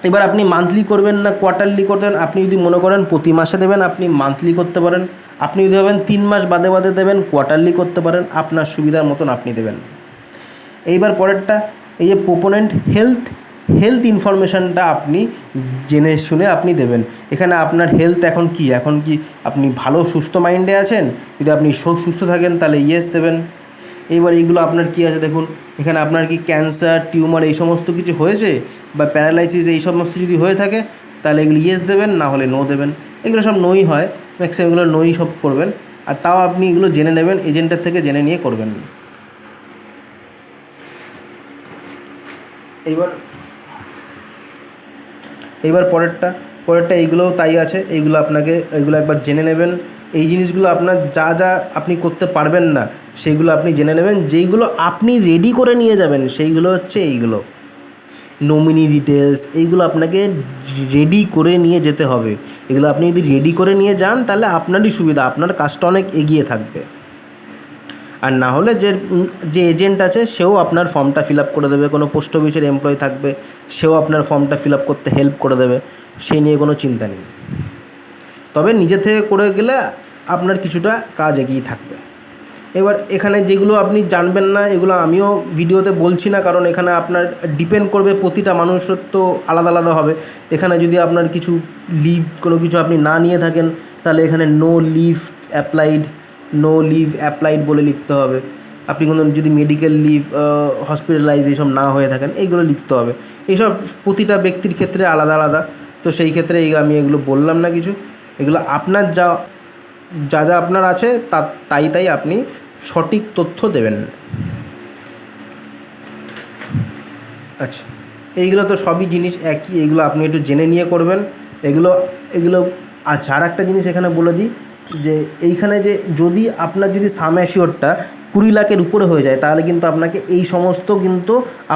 এবার আপনি মান্থলি করবেন না কোয়ার্টারলি করবেন, আপনি যদি মনে করেন প্রতি মাসে দেবেন আপনি মান্থলি করতে পারেন, আপনি যদি ভাবেন 3 মাস বাদে বাদে দেবেন কোয়ার্টারলি করতে পারেন, আপনার সুবিধার মতন আপনি দেবেন। এইবার পরেরটা, এই যে প্রোপোনেন্ট হেলথ ইনফরমেশানটা আপনি জেনে শুনে আপনি দেবেন। এখানে আপনার হেলথ এখন কি আপনি ভালো সুস্থ মাইন্ডে আছেন, যদি আপনি সুস্থ থাকেন তাহলে ইয়েস দেবেন। এইবার এইগুলো আপনার কি আছে দেখুন, এখানে আপনার কি ক্যান্সার, টিউমার এই সমস্ত কিছু হয়েছে বা প্যারালাইসিস এই সমস্ত যদি হয়ে থাকে তাহলে এগুলো ইয়েস দেবেন, না হলে নো দেবেন। এগুলো সব নোই হয়, ম্যাক্সিমাম এগুলো নোই সব করবেন। আর তাও আপনি এগুলো জেনে নেবেন, এজেন্টের থেকে জেনে নিয়ে করবেন। এইবার পরেরটা এইগুলোও তাই আছে, এইগুলো একবার জেনে নেবেন, এই জিনিসগুলো আপনার যা যা আপনি করতে পারবেন না সেইগুলো আপনি জেনে নেবেন। যেইগুলো আপনি রেডি করে নিয়ে যাবেন সেইগুলো হচ্ছে এইগুলো নমিনি ডিটেলস। এইগুলো আপনাকে রেডি করে নিয়ে যেতে হবে। এগুলো আপনি যদি রেডি করে নিয়ে যান তাহলে আপনারই সুবিধা, আপনার কাজটা অনেক এগিয়ে থাকবে। আর না হলে যে এজেন্ট আছে সেও আপনার ফর্মটা ফিল আপ করে দেবে, কোনো পোস্ট অফিসের এমপ্লয়ি থাকবে সেও আপনার ফর্মটা ফিল আপ করতে হেল্প করে দেবে, সেই নিয়ে কোনো চিন্তা নেই। তবে নিজে থেকে করে গেলে আপনার কিছুটা কাজ এগিয়ে থাকবে। এবার এখানে যেগুলো আপনি জানবেন না এগুলো আমিও ভিডিওতে বলছি না, কারণ এখানে আপনার ডিপেন্ড করবে, প্রতিটা মানুষের তো আলাদা আলাদা হবে। এখানে যদি আপনার কিছু লিভ কোনো কিছু আপনি না নিয়ে থাকেন তাহলে এখানে নো লিভ অ্যাপ্লাইড বলে লিখতে হবে। আপনি কোনো যদি মেডিকেল লিভ, হসপিটালাইজ এইসব না হয়ে থাকেন এইগুলো লিখতে হবে। এইসব প্রতিটা ব্যক্তির ক্ষেত্রে আলাদা আলাদা, তো সেই ক্ষেত্রে আমি এগুলো বললাম না কিছু। এগুলো আপনার যা আপনার আছে তাই আপনি সঠিক তথ্য দেবেন। আচ্ছা, এইগুলো তো সবই জিনিস একই, এগুলো আপনি একটু জেনে নিয়ে করবেন। এগুলো আচ্ছা, আর একটা জিনিস এখানে বলে দিই যে এইখানে যে যদি আপনার যদি সাম অ্যাসিওরটা 20 লাখের উপরে হয়ে যায় তাহলে কিন্তু আপনাকে এই সমস্ত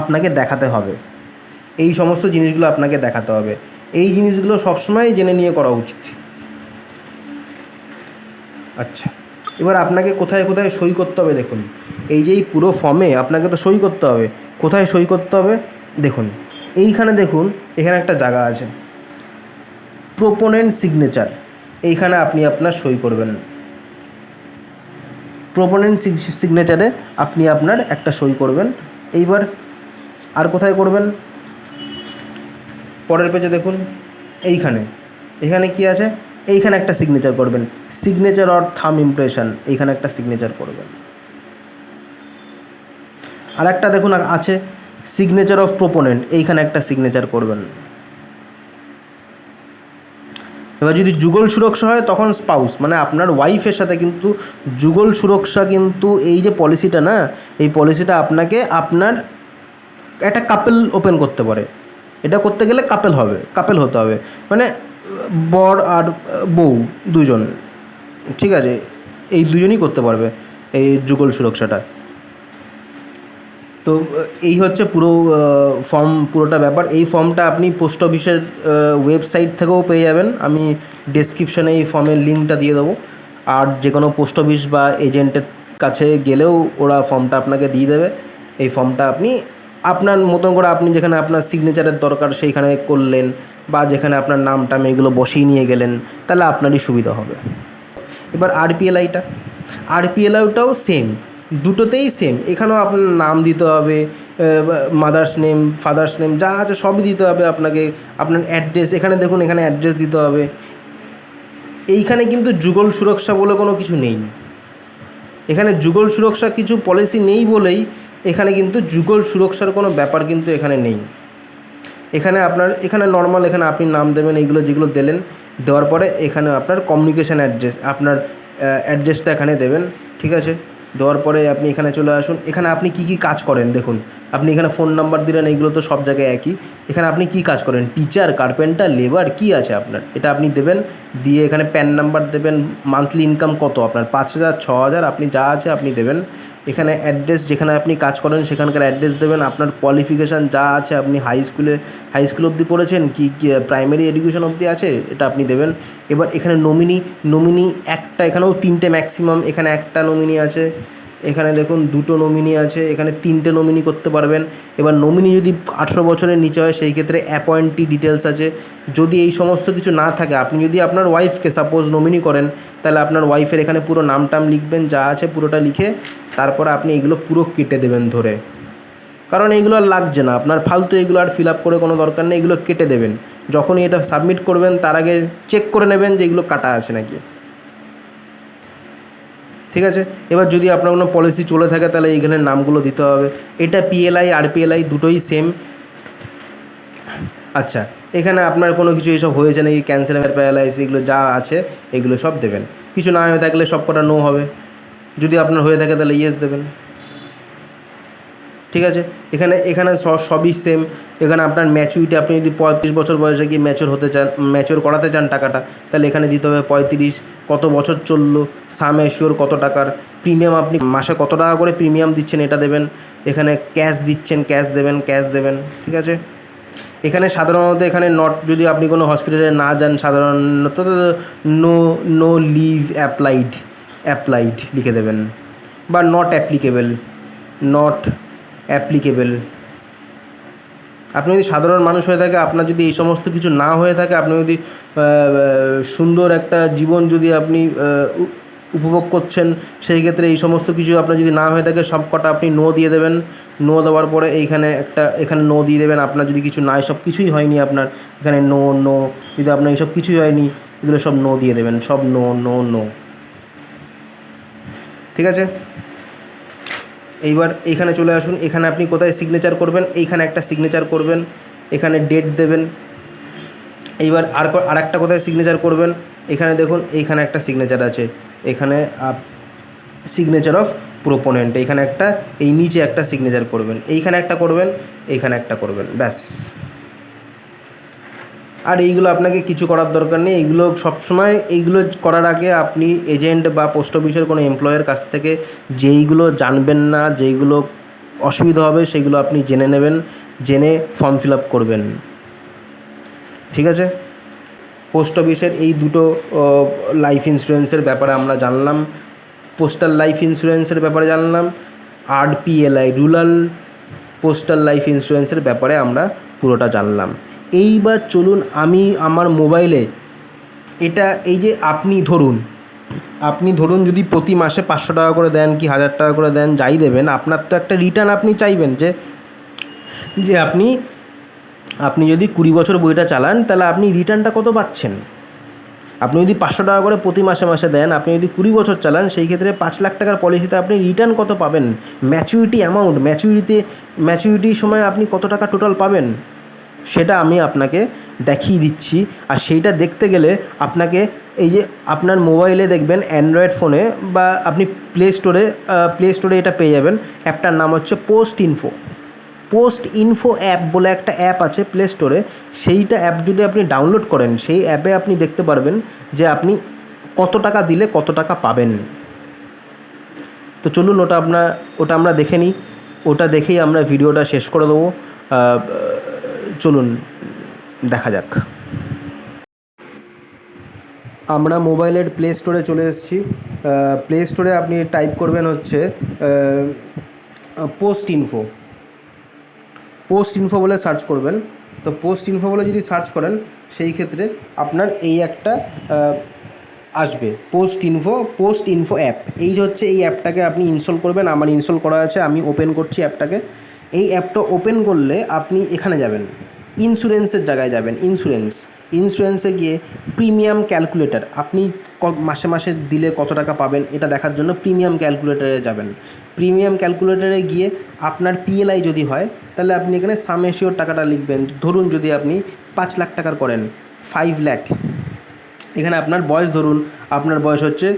আপনাকে দেখাতে হবে। এই সমস্ত জিনিসগুলো আপনাকে দেখাতে হবে। এই জিনিসগুলো সবসময় জেনে নিয়ে করা উচিত। আচ্ছা, এবার আপনাকে কোথায় কোথায় সই করতে হবে দেখুন। এই যে এই পুরো ফর্মে আপনাকে তো সই করতে হবে। কোথায় সই করতে হবে দেখুন, এইখানে দেখুন, এখানে একটা জায়গা আছে প্রোপোনেন্ট সিগনেচার, এইখানে আপনি আপনার সই করবেন। প্রোপোনেন্ট সিগনেচারে আপনি আপনার একটা সই করবেন। এইবার আর কোথায় করবেন, পরের পেজে দেখুন, এখানে কি আছে, এইখানে একটা সিগনেচার করবেন, সিগনেচার অর থাম ইমপ্রেশন, এইখানে একটা সিগনেচার করবেন। আর একটা দেখুন আছে সিগনেচার অফ প্রোপোনেন্ট, এইখানে একটা সিগনেচার করবেন। এবার যদি যুগল সুরক্ষা হয় তখন স্পাউস মানে আপনার ওয়াইফের সাথে কিন্তু যুগল সুরক্ষা, কিন্তু এই যে পলিসিটা না, এই পলিসিটা আপনাকে আপনার একটা কাপেল ওপেন করতে পারে। এটা করতে গেলে কাপেল হতে হবে, মানে বর আর বউ দুজন, ঠিক আছে, এই দুজনই করতে পারবে এই যুগল সুরক্ষাটা। তো এই হচ্ছে পুরোটা ব্যাপার। এই ফর্মটা আপনি পোস্ট অফিসের ওয়েবসাইট থেকেও পেয়ে যাবেন, আমি ডেসক্রিপশানে এই ফর্মের লিঙ্কটা দিয়ে দেবো। আর যে কোনো পোস্ট অফিস বা এজেন্টের কাছে গেলেও ওরা ফর্মটা আপনাকে দিয়ে দেবে। এই ফর্মটা আপনি আপনার মতন করে আপনি যেখানে আপনার সিগনেচারের দরকার সেইখানে করলেন, বা যেখানে আপনার নামটা এগুলো বসিয়ে নিয়ে গেলেন, তাহলে আপনারই সুবিধা হবে। এবার আরপিএলআইটাও সেম, দুটোতেই সেম। এখানেও আপনার নাম দিতে হবে, মাদার্স নেম, ফাদার্স নেম যা আছে সবই দিতে হবে আপনাকে। আপনার অ্যাড্রেস, এখানে দেখুন, এখানে অ্যাড্রেস দিতে হবে। এইখানে কিন্তু যুগল সুরক্ষা বলে কোনো কিছু নেই। এখানে যুগল সুরক্ষা কিছু পলিসি নেই বলেই এখানে কিন্তু যুগল সুরক্ষার কোনো ব্যাপার কিন্তু এখানে নেই। এখানে নর্মাল, এখানে আপনি নাম দেবেন, এইগুলো যেগুলো দেওয়ার পরে এখানে আপনার কমিউনিকেশান অ্যাড্রেস, আপনার অ্যাড্রেসটা এখানে দেবেন, ঠিক আছে। দেওয়ার পরে আপনি এখানে চলে আসুন। এখানে আপনি কী কাজ করেন দেখুন, আপনি এখানে ফোন নাম্বার দিলেন, এইগুলো তো সব জায়গায় একই। এখানে আপনি কী কাজ করেন, টিচার, কার্পেন্টার, লেবার, কী আছে আপনার, এটা আপনি দেবেন। দিয়ে এখানে প্যান নাম্বার দেবেন, মান্থলি ইনকাম কত আপনার, 5,000, 6,000, আপনি যা আছে আপনি দেবেন। এখানে অ্যাড্রেস, যেখানে আপনি কাজ করেন সেখানকার অ্যাড্রেস দেবেন। আপনার কোয়ালিফিকেশান যা আছে, আপনি হাই স্কুল অবধি পড়েছেন কি প্রাইমারি এডুকেশন অবধি আছে, এটা আপনি দেবেন। এবার এখানে নমিনি একটা, এখানেও 3টে ম্যাক্সিমাম, এখানে একটা নমিনি আছে, এখানে দেখুন 2টো নমিনি আছে, এখানে 3টে নমিনি করতে পারবেন। এবার নমিনি যদি 18 বছরের নিচে হয় সেই ক্ষেত্রে অ্যাপয়েন্টি ডিটেলস আছে। যদি এই সমস্ত কিছু না থাকে, আপনি যদি আপনার ওয়াইফকে সাপোজ নমিনি করেন, তাহলে আপনার ওয়াইফের এখানে পুরো নাম লিখবেন, যা আছে পুরোটা লিখে তারপরে আপনি এগুলো পুরো কেটে দেবেন ধরে, কারণ এইগুলো আর লাগছে না আপনার, ফালতু এগুলো আর ফিল আপ করে কোনো দরকার নেই, এগুলো কেটে দেবেন। যখনই এটা সাবমিট করবেন তার আগে চেক করে নেবেন যে এগুলো কাটা আছে নাকি, ঠিক আছে। এবার যদি আপনার কোনো পলিসি চলে থাকে তাহলে এইখানে নামগুলো দিতে হবে। এটা পিএলআই আরপিএলআই দুটোই সেম। আচ্ছা, এখানে আপনার কোনো কিছু এইসব হয়েছে নাকি, ক্যান্সেল, প্যারালাইসিস, এগুলো যা আছে এগুলো সব দেবেন। কিছু না হয়ে থাকলে সব কটা নো হবে, যদি আপনার হয়ে থাকে তাহলে ইয়েস দেবেন। ঠিক আছে। এখানে এখানে সবই সেম। এখানে আপনার ম্যাচুরিটি, আপনি যদি 35 বছর বয়সে গিয়ে ম্যাচিওর করাতে চান টাকাটা, তাহলে এখানে দিতে হবে 35, কত বছর চললো, সাম এশিওর কত টাকার, প্রিমিয়াম আপনি মাসে কত টাকা করে প্রিমিয়াম দিচ্ছেন এটা দেবেন, এখানে ক্যাশ দিচ্ছেন ক্যাশ দেবেন, ঠিক আছে। এখানে সাধারণত এখানে নট, যদি আপনি কোনো হসপিটালে না যান সাধারণত নো নো লিভ অ্যাপ্লাইড লিখে দেবেন, বা নট অ্যাপ্লিকেবল। আপনি যদি সাধারণ মানুষ হয়ে থাকে, আপনার যদি এই সমস্ত কিছু না হয়ে থাকে, আপনি যদি সুন্দর একটা জীবন যদি আপনি উপভোগ করছেন, সেই ক্ষেত্রে এই সমস্ত কিছু আপনার যদি না হয়ে থাকে, সব কটা আপনি নো দিয়ে দেবেন। নো দেওয়ার পরে এখানে নো দিয়ে দেবেন। আপনার যদি কিছু না, সব কিছুই হয়নি আপনার, এখানে নো যদি আপনার এইসব কিছুই হয়নি, এগুলো সব নো দিয়ে দেবেন, সব নো, ঠিক আছে। এইবার এইখানে চলে আসুন। এখানে আপনি কোথায় সিগনেচার করবেন, এইখানে একটা সিগনেচার করবেন, এখানে ডেট দেবেন। এইবার আর একটা কোথায় সিগনেচার করবেন, এখানে দেখুন এইখানে একটা সিগনেচার আছে, এখানে সিগনেচার অফ প্রোপোনেন্ট, এইখানে একটা, এই নিচে একটা সিগনেচার করবেন, এইখানে একটা করবেন, এইখানে একটা করবেন, ব্যাস। আর এইগুলো আপনাকে কিছু করার দরকার নেই। এইগুলো সবসময়, এইগুলো করার আগে আপনি এজেন্ট বা পোস্ট অফিসের কোনো এমপ্লয়ের কাছ থেকে যেইগুলো জানবেন না, যেইগুলো অসুবিধা হবে, সেইগুলো আপনি জেনে নেবেন, জেনে ফর্ম ফিল আপ করবেন, ঠিক আছে। পোস্ট অফিসের এই দুটো লাইফ ইন্স্যুরেন্সের ব্যাপারে আমরা জানলাম, পোস্টাল লাইফ ইন্স্যুরেন্সের ব্যাপারে জানলাম, RPLI রুরাল পোস্টাল লাইফ ইন্স্যুরেন্সের ব্যাপারে আমরা পুরোটা জানলাম। এইবার চলুন, আমি আমার মোবাইলে এটা, এই যে আপনি ধরুন যদি প্রতি মাসে 500 টাকা করে দেন কি 1000 টাকা করে দেন, যাই দেবেন, আপনার তো একটা রিটার্ন আপনি চাইবেন, যে আপনি যদি 20 বছর বইটা চালান, তাহলে আপনি রিটার্নটা কত পাচ্ছেন। আপনি যদি 500 টাকা করে প্রতি মাসে দেন, আপনি যদি 20 বছর চালান, সেই ক্ষেত্রে 5 লাখ টাকার পলিসিতে আপনি রিটার্ন কত পাবেন, ম্যাচুরিটির সময় আপনি কত টাকা টোটাল পাবেন, সেটা আমি আপনাকে দেখিয়ে দিচ্ছি। আর সেইটা দেখতে গেলে আপনাকে, এই যে আপনার মোবাইলে দেখবেন অ্যান্ড্রয়েড ফোনে, বা আপনি প্লে স্টোরে এটা পেয়ে যাবেন। অ্যাপটার নাম হচ্ছে পোস্ট ইনফো অ্যাপ বলে একটা অ্যাপ আছে প্লে স্টোরে। সেইটা অ্যাপ যদি আপনি ডাউনলোড করেন, সেই অ্যাপে আপনি দেখতে পারবেন যে আপনি কত টাকা দিলে কত টাকা পাবেন। তো চলুন ওটা আমরা দেখে নিই, ওটা দেখেই আমরা ভিডিওটা শেষ করে দেবো। চলুন দেখা যাক। আমরা মোবাইলের প্লে স্টোরে চলে এসেছি। প্লে স্টোরে আপনি টাইপ করবেন হচ্ছে পোস্ট ইনফো বলে সার্চ করবেন। তো পোস্ট ইনফো বলে যদি সার্চ করেন, সেই ক্ষেত্রে আপনার এই একটা আসবে, পোস্ট ইনফো অ্যাপ। এই হচ্ছে এই অ্যাপটাকে আপনি ইনস্টল করবেন। আমার ইনস্টল করা আছে, আমি ওপেন করছি অ্যাপটাকে। এই অ্যাপটা ওপেন করলে আপনি এখানে যাবেন, ইন্স্যুরেন্সের জায়গায় যাবেন, ইন্স্যুরেন্সে গিয়ে প্রিমিয়াম ক্যালকুলেটর, আপনি মাসে দিলে কত টাকা পাবেন এটা দেখার জন্য প্রিমিয়াম ক্যালকুলেটরে যাবেন। প্রিমিয়াম ক্যালকুলেটরে গিয়ে আপনার PLI যদি হয়, তাহলে আপনি এখানে সাম এশিওর টাকাটা লিখবেন। ধরুন যদি আপনি 5 লাখ টাকার করেন, 5 লাখ, এখানে আপনার বয়স, ধরুন আপনার বয়স হচ্ছে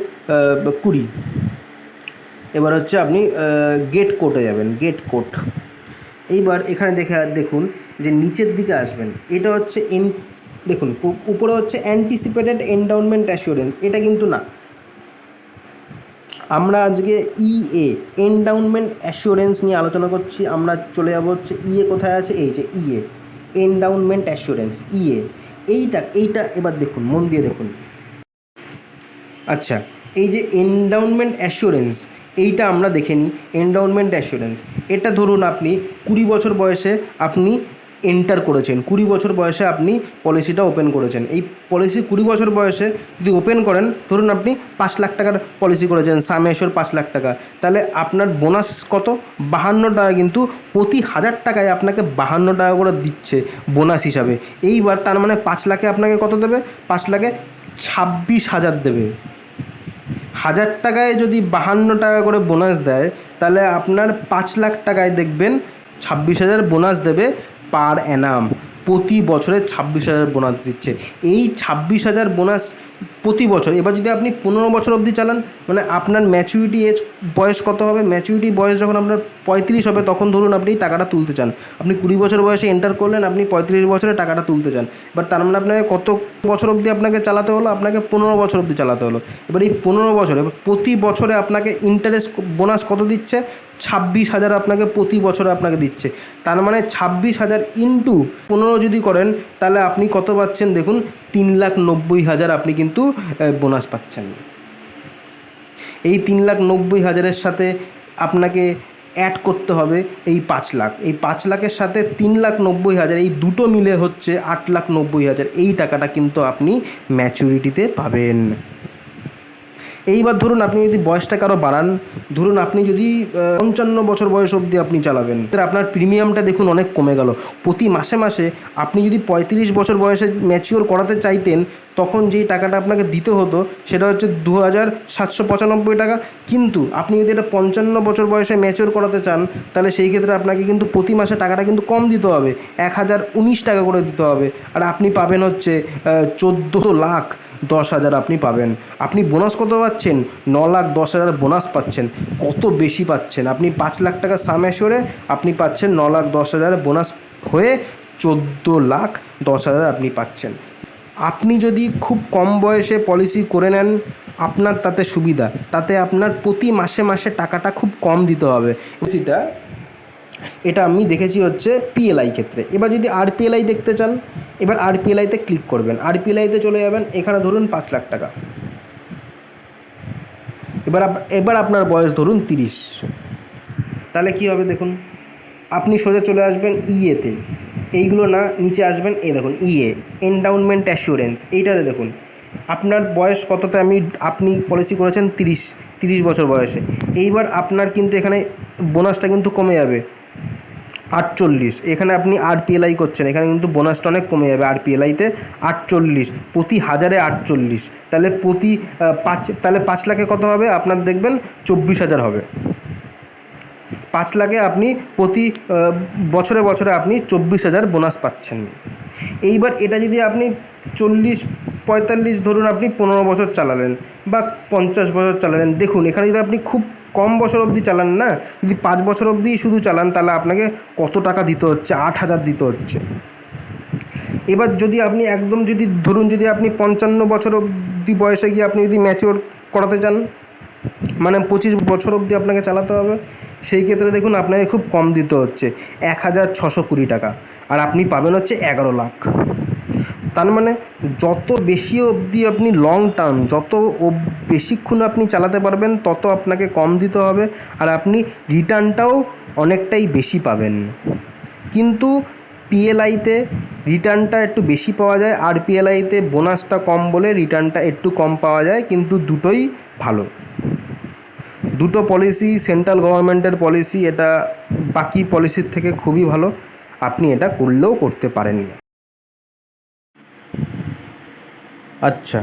20। এবার হচ্ছে আপনি গেট কোর্টে যাবেন, এইবার এখানে দেখুন যে নিচের দিকে আসবেন, এটা হচ্ছে দেখুন উপরে হচ্ছে অ্যান্টিসিপেটেড এন্ডাউনমেন্ট অ্যাসিওরেন্স, এটা কিন্তু না। আমরা আজকে এন্ডাউনমেন্ট অ্যাসিওরেন্স নিয়ে আলোচনা করছি। আমরা চলে যাব হচ্ছে কোথায় আছে, এই যে এন্ডাউনমেন্ট অ্যাসিওরেন্স, এইটা এবার দেখুন, মন দিয়ে দেখুন। আচ্ছা, এই যে এন্ডাউনমেন্ট অ্যাসিওরেন্স, এইটা আমরা দেখে নিই। এন্ডাউনমেন্ট অ্যাসিওরেন্স, এটা ধরুন আপনি 20 বছর বয়সে আপনি এন্টার করেছেন, 20 বছর বয়সে আপনি পলিসিটা ওপেন করেছেন। এই পলিসি 20 বছর বয়সে যদি ওপেন করেন, ধরুন আপনি 5 লাখ টাকার পলিসি করেছেন, সাম এশিওর 5 লাখ টাকা, তাহলে আপনার বোনাস কত, 52 টাকা। কিন্তু প্রতি 1000 টাকায় আপনাকে 52 টাকা করে দিচ্ছে বোনাস হিসাবে। এইবার তার মানে 5 লাখে আপনাকে কত দেবে, 5 লাখে 26,000 দেবে। 1000 টাকায় যদি 52 টাকা করে বোনাস দেয়, তাহলে আপনার 5 লাখ টাকায় দেখবেন 26,000 বোনাস দেবে পার অ্যানাম। প্রতি বছরে 26,000 বোনাস দিচ্ছে। এই 26,000 বোনাস প্রতি বছর। এবার যদি আপনি 15 বছর অবধি চালান, মানে আপনার ম্যাচুরিটি এজ বয়স কত হবে? ম্যাচুরিটি বয়স যখন আপনার 35 হবে, তখন ধরুন আপনি টাকাটা তুলতে চান। আপনি 20 বছর বয়সে এন্টার করলেন, আপনি 35 বছরে টাকাটা তুলতে চান। এবার তার মানে আপনাকে কত বছর অবধি আপনাকে চালাতে হলো? আপনাকে 15 বছর অবধি চালাতে হলো। এবার এই 15 বছরে, প্রতি বছরে আপনাকে ইন্টারেস্ট বোনাস কত দিচ্ছে? 26,000 আপনাকে প্রতি বছরে আপনাকে দিচ্ছে। তার মানে 26,000 ইন্টু 15 যদি করেন, তাহলে আপনি কত পাচ্ছেন দেখুন, 3,90,000 আপনি কিন্তু বোনাস পাচ্ছেন। এই 3,90,000-এর সাথে আপনাকে অ্যাড করতে হবে এই 5 লাখ। এই 5 লাখের সাথে 3,90,000, এই দুটো মিলে হচ্ছে 8,90,000। এই টাকাটা কিন্তু আপনি ম্যাচুরিটিতে পাবেন। এইবার ধরুন আপনি যদি বয়সটাকে আরও বাড়ান, ধরুন আপনি যদি 55 বছর বয়স অবধি আপনি চালাবেন, তাহলে আপনার প্রিমিয়ামটা দেখুন অনেক কমে গেল। প্রতি মাসে মাসে আপনি যদি 35 বছর বয়সে ম্যাচিওর করাতে চাইতেন, তখন যেই টাকাটা আপনাকে দিতে হতো সেটা হচ্ছে 2,795 টাকা। কিন্তু আপনি যদি এটা 55 বছর বয়সে ম্যাচিওর করাতে চান, তাহলে সেই ক্ষেত্রে আপনাকে কিন্তু প্রতি মাসে টাকাটা কিন্তু কম দিতে হবে, 1,019 টাকা করে দিতে হবে। আর আপনি পাবেন হচ্ছে 14,10,000 আপনি পাবেন। আপনি বোনাস কত পাচ্ছেন? 9,10,000 বোনাস পাচ্ছেন। কত বেশি পাচ্ছেন! আপনি 5 লাখ টাকা সাম অ্যাসিওরে আপনি পাচ্ছেন 9,10,000 বোনাস হয়ে 14,10,000 আপনি পাচ্ছেন। আপনি যদি খুব কম বয়সে পলিসি করে নেন, আপনার তাতে সুবিধা, তাতে আপনার প্রতি মাসে মাসে টাকাটা খুব কম দিতে হবে। এটা আমি দেখেছি হচ্ছে পিএলআই ক্ষেত্রে। এবার যদি আরপিএলআই দেখতে চান, এবার আরপিএলআইতে ক্লিক করবেন, আরপিএলআইতে চলে যাবেন। এখানে ধরুন 5 লাখ টাকা। এবার আপনার বয়স ধরুন 30। তাহলে কী হবে দেখুন, আপনি সোজা চলে আসবেন ইএতে। এইগুলো না, নিচে আসবেন, এই দেখুন ইএ, এন্ডাউনমেন্ট অ্যাসিওরেন্স। এইটাতে দেখুন আপনার বয়স কততে আপনি পলিসি করেছেন 30 বছর বয়সে। এইবার আপনার কিন্তু এখানে বোনাসটা কিন্তু কমে যাবে 48। এখানে আপনি আরপিএলআই করছেন, এখানে কিন্তু বোনাসটা অনেক কমে যাবে। আরপিএলআইতে 48, প্রতি 1000-এ 48। তাহলে তাহলে 5 লাখে কত হবে? আপনার দেখবেন 24,000 হবে। 5 লাখে আপনি প্রতি বছরে বছরে আপনি 24,000 বোনাস পাচ্ছেন। এইবার এটা যদি আপনি 40-45 ধরুন আপনি 15 বছর চালালেন বা 50 বছর চালালেন, দেখুন এখানে যদি আপনি খুব কম বছর অবধি চালান না, যদি 5 বছর অবধি শুধু চালান, তাহলে আপনাকে কত টাকা দিতে হচ্ছে? 8,000 দিতে হচ্ছে। এবার যদি আপনি একদম যদি ধরুন যদি আপনি 55 বছর অবধি বয়সে গিয়ে আপনি যদি ম্যাচিওর করাতে চান, মানে 25 বছর অবধি আপনাকে চালাতে হবে, সেই ক্ষেত্রে দেখুন আপনাকে খুব কম দিতে হচ্ছে 1,620 টাকা। আর আপনি পাবেন হচ্ছে 11 লাখ। তার মানে যত বেশি অবধি আপনি লং টার্ম, যত বেশিক্ষণ আপনি চালাতে পারবেন, তত আপনাকে কম দিতে হবে। আর আপনি রিটার্নটাও অনেকটাই বেশি পাবেন। কিন্তু পিএলআইতে রিটার্নটা একটু বেশি পাওয়া যায়, আর পিএলআইতে বোনাসটা কম বলে রিটার্নটা একটু কম পাওয়া যায়। কিন্তু দুটোই ভালো, দুটো পলিসি সেন্ট্রাল গভর্নমেন্টের পলিসি। এটা বাকি পলিসির থেকে খুবই ভালো, আপনি এটা করলেও করতে পারেন। আচ্ছা,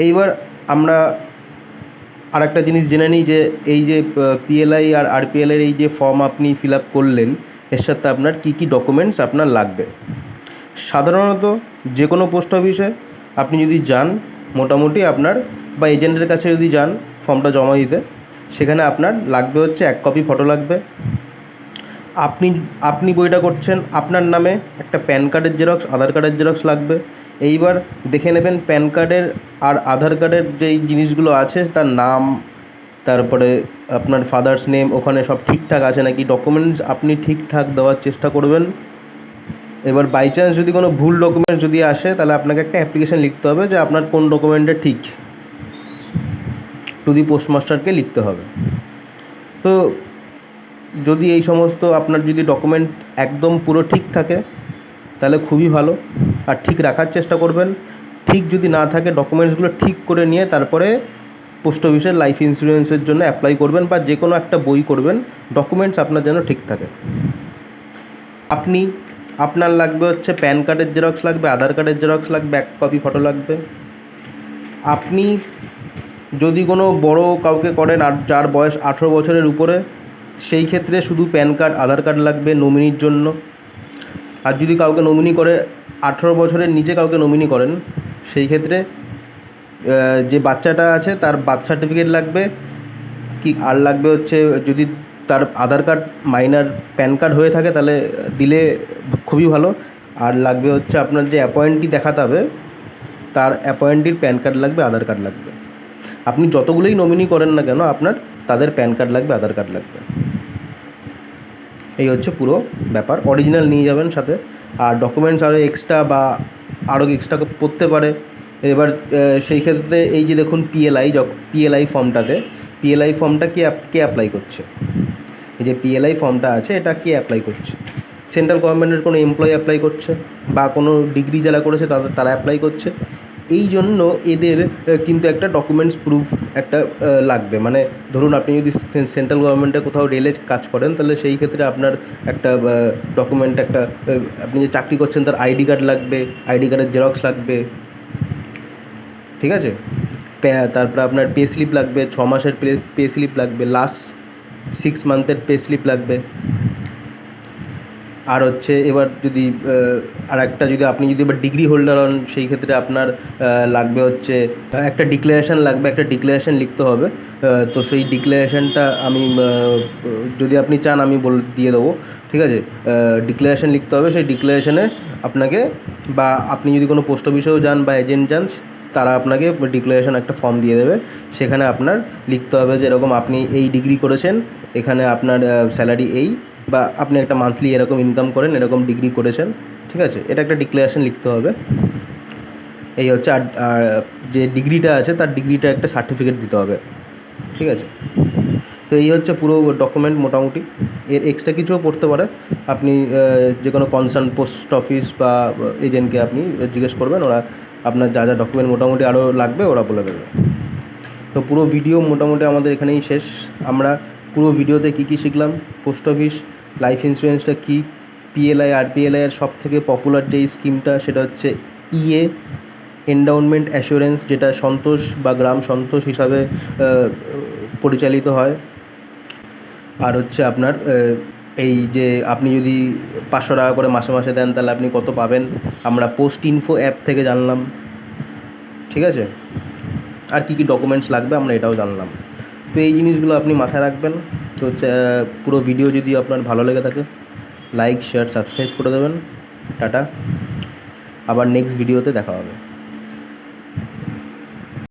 এইবার আমরা আরেকটা জিনিস জেনে নিই যে এই যে পিএলআই আর আরপিএলের এই যে ফর্ম আপনি ফিল আপ করলেন, এর সাথে আপনার কী কী ডকুমেন্টস আপনার লাগবে। সাধারণত যে কোনো পোস্ট অফিসে আপনি যদি যান, মোটামুটি আপনার বা এজেন্টের কাছে যদি যান ফর্মটা জমা দিতে, সেখানে আপনার লাগবে হচ্ছে 1 কপি ফটো লাগবে। আপনি বইটা করছেন, আপনার নামে একটা প্যান কার্ডের জেরক্স, আধার কার্ডের জেরক্স লাগবে। এইবার দেখে নেবেন প্যান কার্ডের আর আধার কার্ডের যেই জিনিসগুলো আছে, তার নাম, তারপরে আপনার ফাদার্স নেম, ওখানে সব ঠিকঠাক আছে নাকি। ডকুমেন্টস আপনি ঠিকঠাক দেওয়ার চেষ্টা করবেন। এবার বাই চান্স যদি কোনো ভুল ডকুমেন্টস যদি আসে, তাহলে আপনাকে একটা অ্যাপ্লিকেশান লিখতে হবে যে আপনার কোন ডকুমেন্টটা ঠিক, টু দি পোস্টমাস্টারকে লিখতে হবে। তো যদি এই সমস্ত আপনার যদি ডকুমেন্ট একদম পুরো ঠিক থাকে, তাহলে খুবই ভালো। আর ঠিক রাখার চেষ্টা করবেন। ঠিক যদি না থাকে, ডকুমেন্টসগুলো ঠিক করে নিয়ে তারপরে পোস্ট অফিসের লাইফ ইন্স্যুরেন্সের জন্য অ্যাপ্লাই করবেন বা যে কোনো একটা বই করবেন। ডকুমেন্টস আপনার যেন ঠিক থাকে। আপনার লাগবে হচ্ছে প্যান কার্ডের জেরক্স লাগবে, আধার কার্ডের জেরক্স লাগবে, 1 কপি ফটো লাগবে। আপনি যদি কোনো বড় কাউকে করেন আর যার বয়স 18 বছরের উপরে, সেই ক্ষেত্রে শুধু প্যান কার্ড, আধার কার্ড লাগবে নমিনির জন্য। আর যদি কাউকে নমিনি করে 18 বছরের নিচে কাউকে নমিনি করেন, সেই ক্ষেত্রে যে বাচ্চাটা আছে তার বার্থ সার্টিফিকেট লাগবে, কি আর লাগবে হচ্ছে যদি তার আধার কার্ড মাইনার প্যান কার্ড হয়ে থাকে তাহলে দিলে খুবই ভালো। আর লাগবে হচ্ছে আপনার যে অ্যাপয়েন্টটি দেখাতে হবে তার অ্যাপয়েন্টটির প্যান কার্ড লাগবে, আধার কার্ড লাগবে। আপনি যতগুলোই নমিনি করেন না কেন আপনার তাদের প্যান কার্ড লাগবে, আধার কার্ড লাগবে। এই হচ্ছে পুরো ব্যাপার। অরিজিনাল নিয়ে যাবেন সাথে। আর ডকুমেন্টস আরও এক্সট্রা বা আরও এক্সট্রা পড়তে পারে। এবার সেই ক্ষেত্রে এই যে দেখুন পিএলআই ফর্মটাতে, পিএলআই ফর্মটা কে অ্যাপ্লাই করছে, এই যে পিএলআই ফর্মটা আছে এটা কে অ্যাপ্লাই করছে? সেন্ট্রাল গভর্নমেন্টের কোনো এমপ্লয়ি অ্যাপ্লাই করছে বা কোনো ডিগ্রি যারা করেছে তারা অ্যাপ্লাই করছে। এই জন্য এদের কিন্তু একটা ডকুমেন্টস প্রুফ একটা লাগবে। মানে ধরুন আপনি যদি সেন্ট্রাল গভর্নমেন্টে কোথাও রেলে কাজ করেন তাহলে সেই ক্ষেত্রে আপনার একটা ডকুমেন্ট, একটা আপনি যে চাকরি করছেন তার আইডি কার্ড লাগবে, আইডি কার্ডের জেরক্স লাগবে, ঠিক আছে? তারপরে আপনার পে স্লিপ লাগবে, 6 মাসের পে স্লিপ লাগবে, লাস্ট 6 মান্থের পে স্লিপ লাগবে। আর হচ্ছে এবার যদি আর একটা যদি আপনি যদি এবার ডিগ্রি হোল্ডার হন সেই ক্ষেত্রে আপনার লাগবে হচ্ছে একটা ডিক্লারেশান লাগবে, একটা ডিক্লারেশান লিখতে হবে। তো সেই ডিক্লারেশানটা আমি যদি আপনি চান আমি দিয়ে দেবো, ঠিক আছে? ডিক্লারেশান লিখতে হবে। সেই ডিক্লারেশানে আপনাকে, বা আপনি যদি কোনো পোস্ট অফিসেও যান বা এজেন্ট যান তারা আপনাকে ডিক্লারেশান একটা ফর্ম দিয়ে দেবে। সেখানে আপনার লিখতে হবে যে এরকম আপনি এই ডিগ্রি করেছেন, এখানে আপনার স্যালারি এই, বা আপনি একটা মান্থলি এরকম ইনকাম করেন, এরকম ডিগ্রি করেছেন, ঠিক আছে? এটা একটা ডিক্লারেশান লিখতে হবে। এই হচ্ছে। আর যে ডিগ্রিটা আছে তার ডিগ্রিটা একটা সার্টিফিকেট দিতে হবে, ঠিক আছে? তো এই হচ্ছে পুরো ডকুমেন্ট মোটামুটি। এর এক্সট্রা কিছুও পড়তে পারে। আপনি যে কোনো কনসার্ন পোস্ট অফিস বা এজেন্টকে আপনি জিজ্ঞেস করবেন, ওরা আপনার যা যা ডকুমেন্ট মোটামুটি আরও লাগবে ওরা বলে দেবে। তো পুরো ভিডিও মোটামুটি আমাদের এখানেই শেষ। আমরা পুরো ভিডিওতে কী কী শিখলাম, পোস্ট অফিস লাইফ ইন্স্যুরেন্সটা কী, পিএলআই আরপিএলআই এর সবথেকে পপুলার যেই স্কিমটা সেটা হচ্ছে ইএ, এন্ডাউনমেন্ট অ্যাসুরেন্স, যেটা সন্তোষ বা গ্রাম সন্তোষ হিসাবে পরিচালিত হয়। আর হচ্ছে আপনার এই যে আপনি যদি 500 টাকা করে মাসে মাসে দেন তাহলে আপনি কত পাবেন আমরা পোস্ট ইনফো অ্যাপ থেকে জানলাম, ঠিক আছে? আর কী কী ডকুমেন্টস লাগবে আমরা এটাও জানলাম। তো এই জিনিসগুলো আপনি মাথায় রাখবেন। তো পুরো ভিডিও যদি আপনার ভালো লেগে থাকে লাইক, শেয়ার, সাবস্ক্রাইব করে দেবেন। টাটা, আবার নেক্সট ভিডিওতে দেখা হবে।